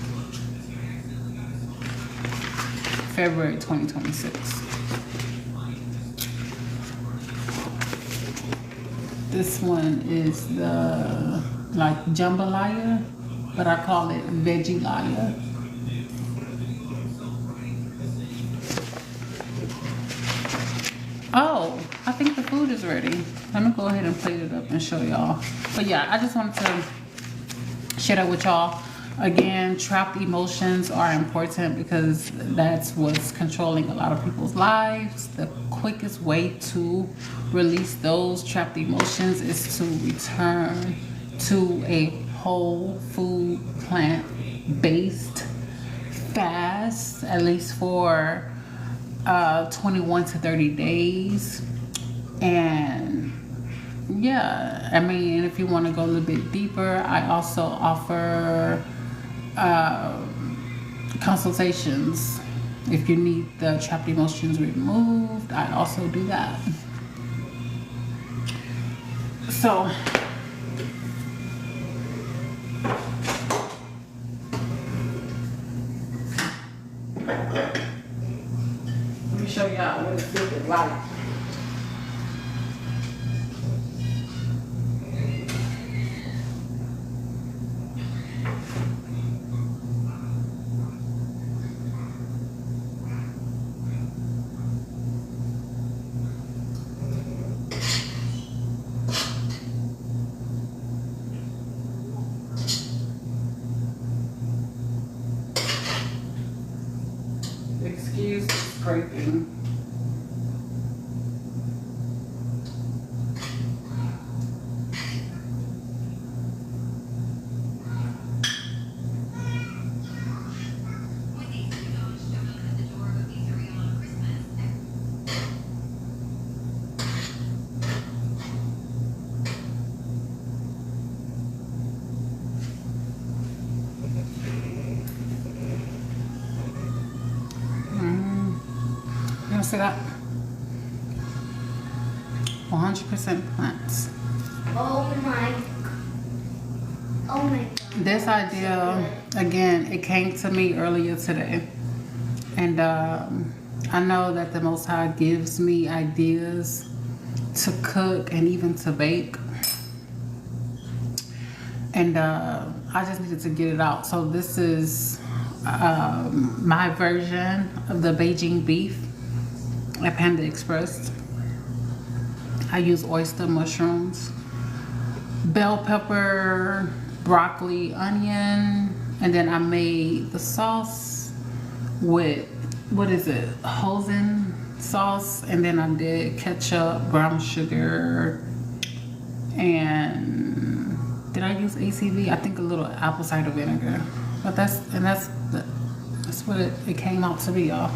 February 2026. This one is the like jambalaya, but I call it veggie-laya. Oh, I think the food is ready. Let me go ahead and plate it up and show y'all. But yeah, I just wanted to share that with y'all. Again, trapped emotions are important because that's what's controlling a lot of people's lives. The quickest way to release those trapped emotions is to return to a whole food, plant-based fast, at least for 21 to 30 days. And yeah, I mean, if you want to go a little bit deeper, I also offer consultations. If you need the trapped emotions removed, I also do that. So let me show y'all what it's looking like. Excuse the scraping. See that? 100% plants. Oh my God. This idea, again, it came to me earlier today. And I know that the Most High gives me ideas to cook and even to bake. And I just needed to get it out. So this is my version of the Beijing beef at Panda Express. I use oyster mushrooms, bell pepper, broccoli, onion, and then I made the sauce with, what is it, hoisin sauce, and then I did ketchup, brown sugar, and did I use ACV? I think a little apple cider vinegar. But that's what it came out to be, y'all.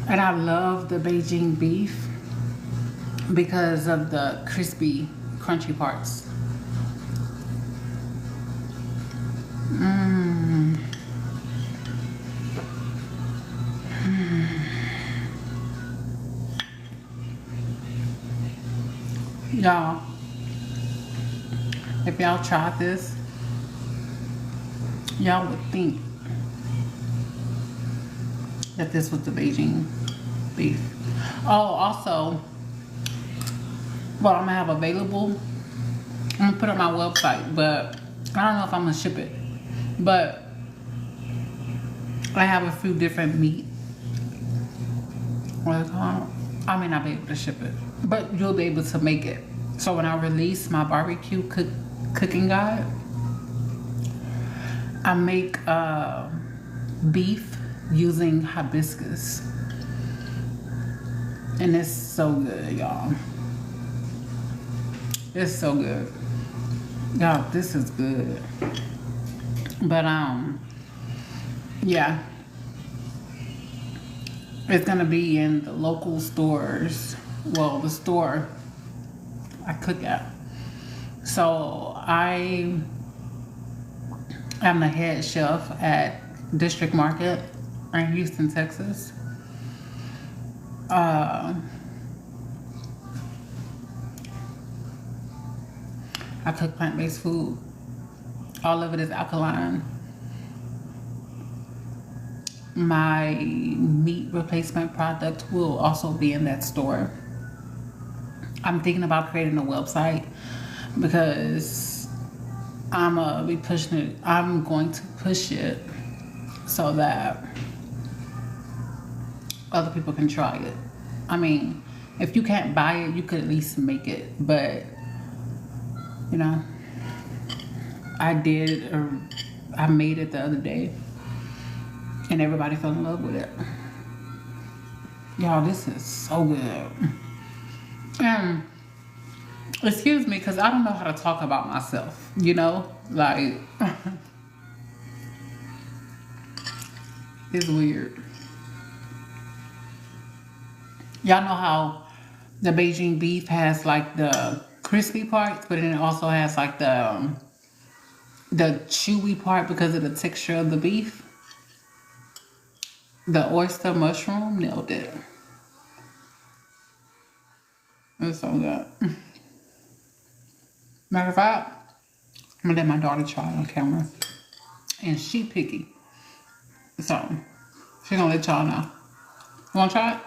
And I love the Beijing beef because of the crispy, crunchy parts. Y'all, if y'all tried this, y'all would think that this was the Beijing beef. Oh, also, what I'm gonna have available, I'm gonna put it on my website, but I don't know if I'm gonna ship it. But I have a few different meat. I may not be able to ship it, but you'll be able to make it. So when I release my barbecue cooking guide, I make beef using hibiscus. And it's so good, y'all. It's so good. Y'all, this is good. But yeah. It's gonna be in the local stores. Well, the store I cook at. So I am the head chef at District Market in Houston, Texas. I cook plant-based food. All of it is alkaline. My meat replacement product will also be in that store. I'm thinking about creating a website because I'm going to push it so that other people can try it. I mean, if you can't buy it, you could at least make it. But, you know, I made it the other day. And everybody fell in love with it. Y'all, this is so good. Excuse me, because I don't know how to talk about myself. You know? Like, it's weird. Y'all know how the Beijing beef has like the crispy parts, but then it also has like the chewy part because of the texture of the beef? The oyster mushroom nailed it. It's so good. Matter of fact, I'm gonna let my daughter try it on camera. And she picky. So, she gonna let y'all know. You wanna try it?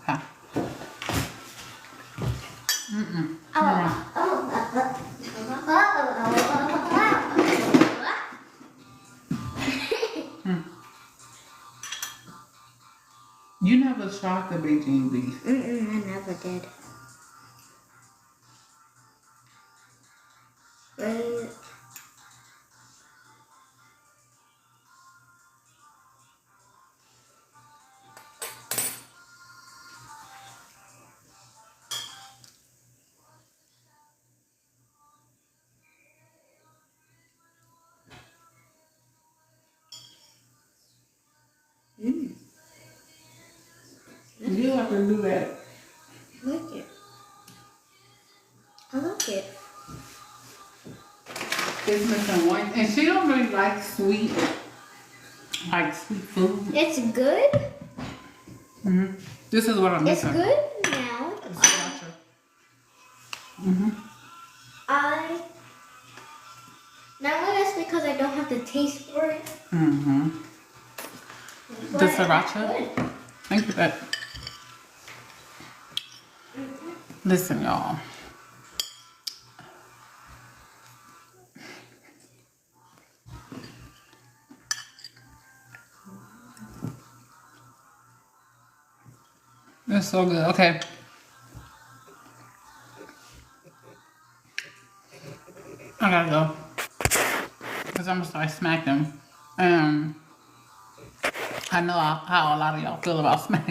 Okay. You never tried the Beijing beef. I never did. You have to do that. I like it. I like it. It's missing one. And she don't really like sweet food. It's good? Mm-hmm. This is what I'm It's missing. good now. It's sriracha. Mm-hmm. Now that's because I don't have the taste for it. Mm-hmm. But The it's sriracha. good. Thank you, Pat. Listen, y'all. It's so good. Okay. I gotta go. Because I'm gonna start smacking. I know how a lot of y'all feel about smacking.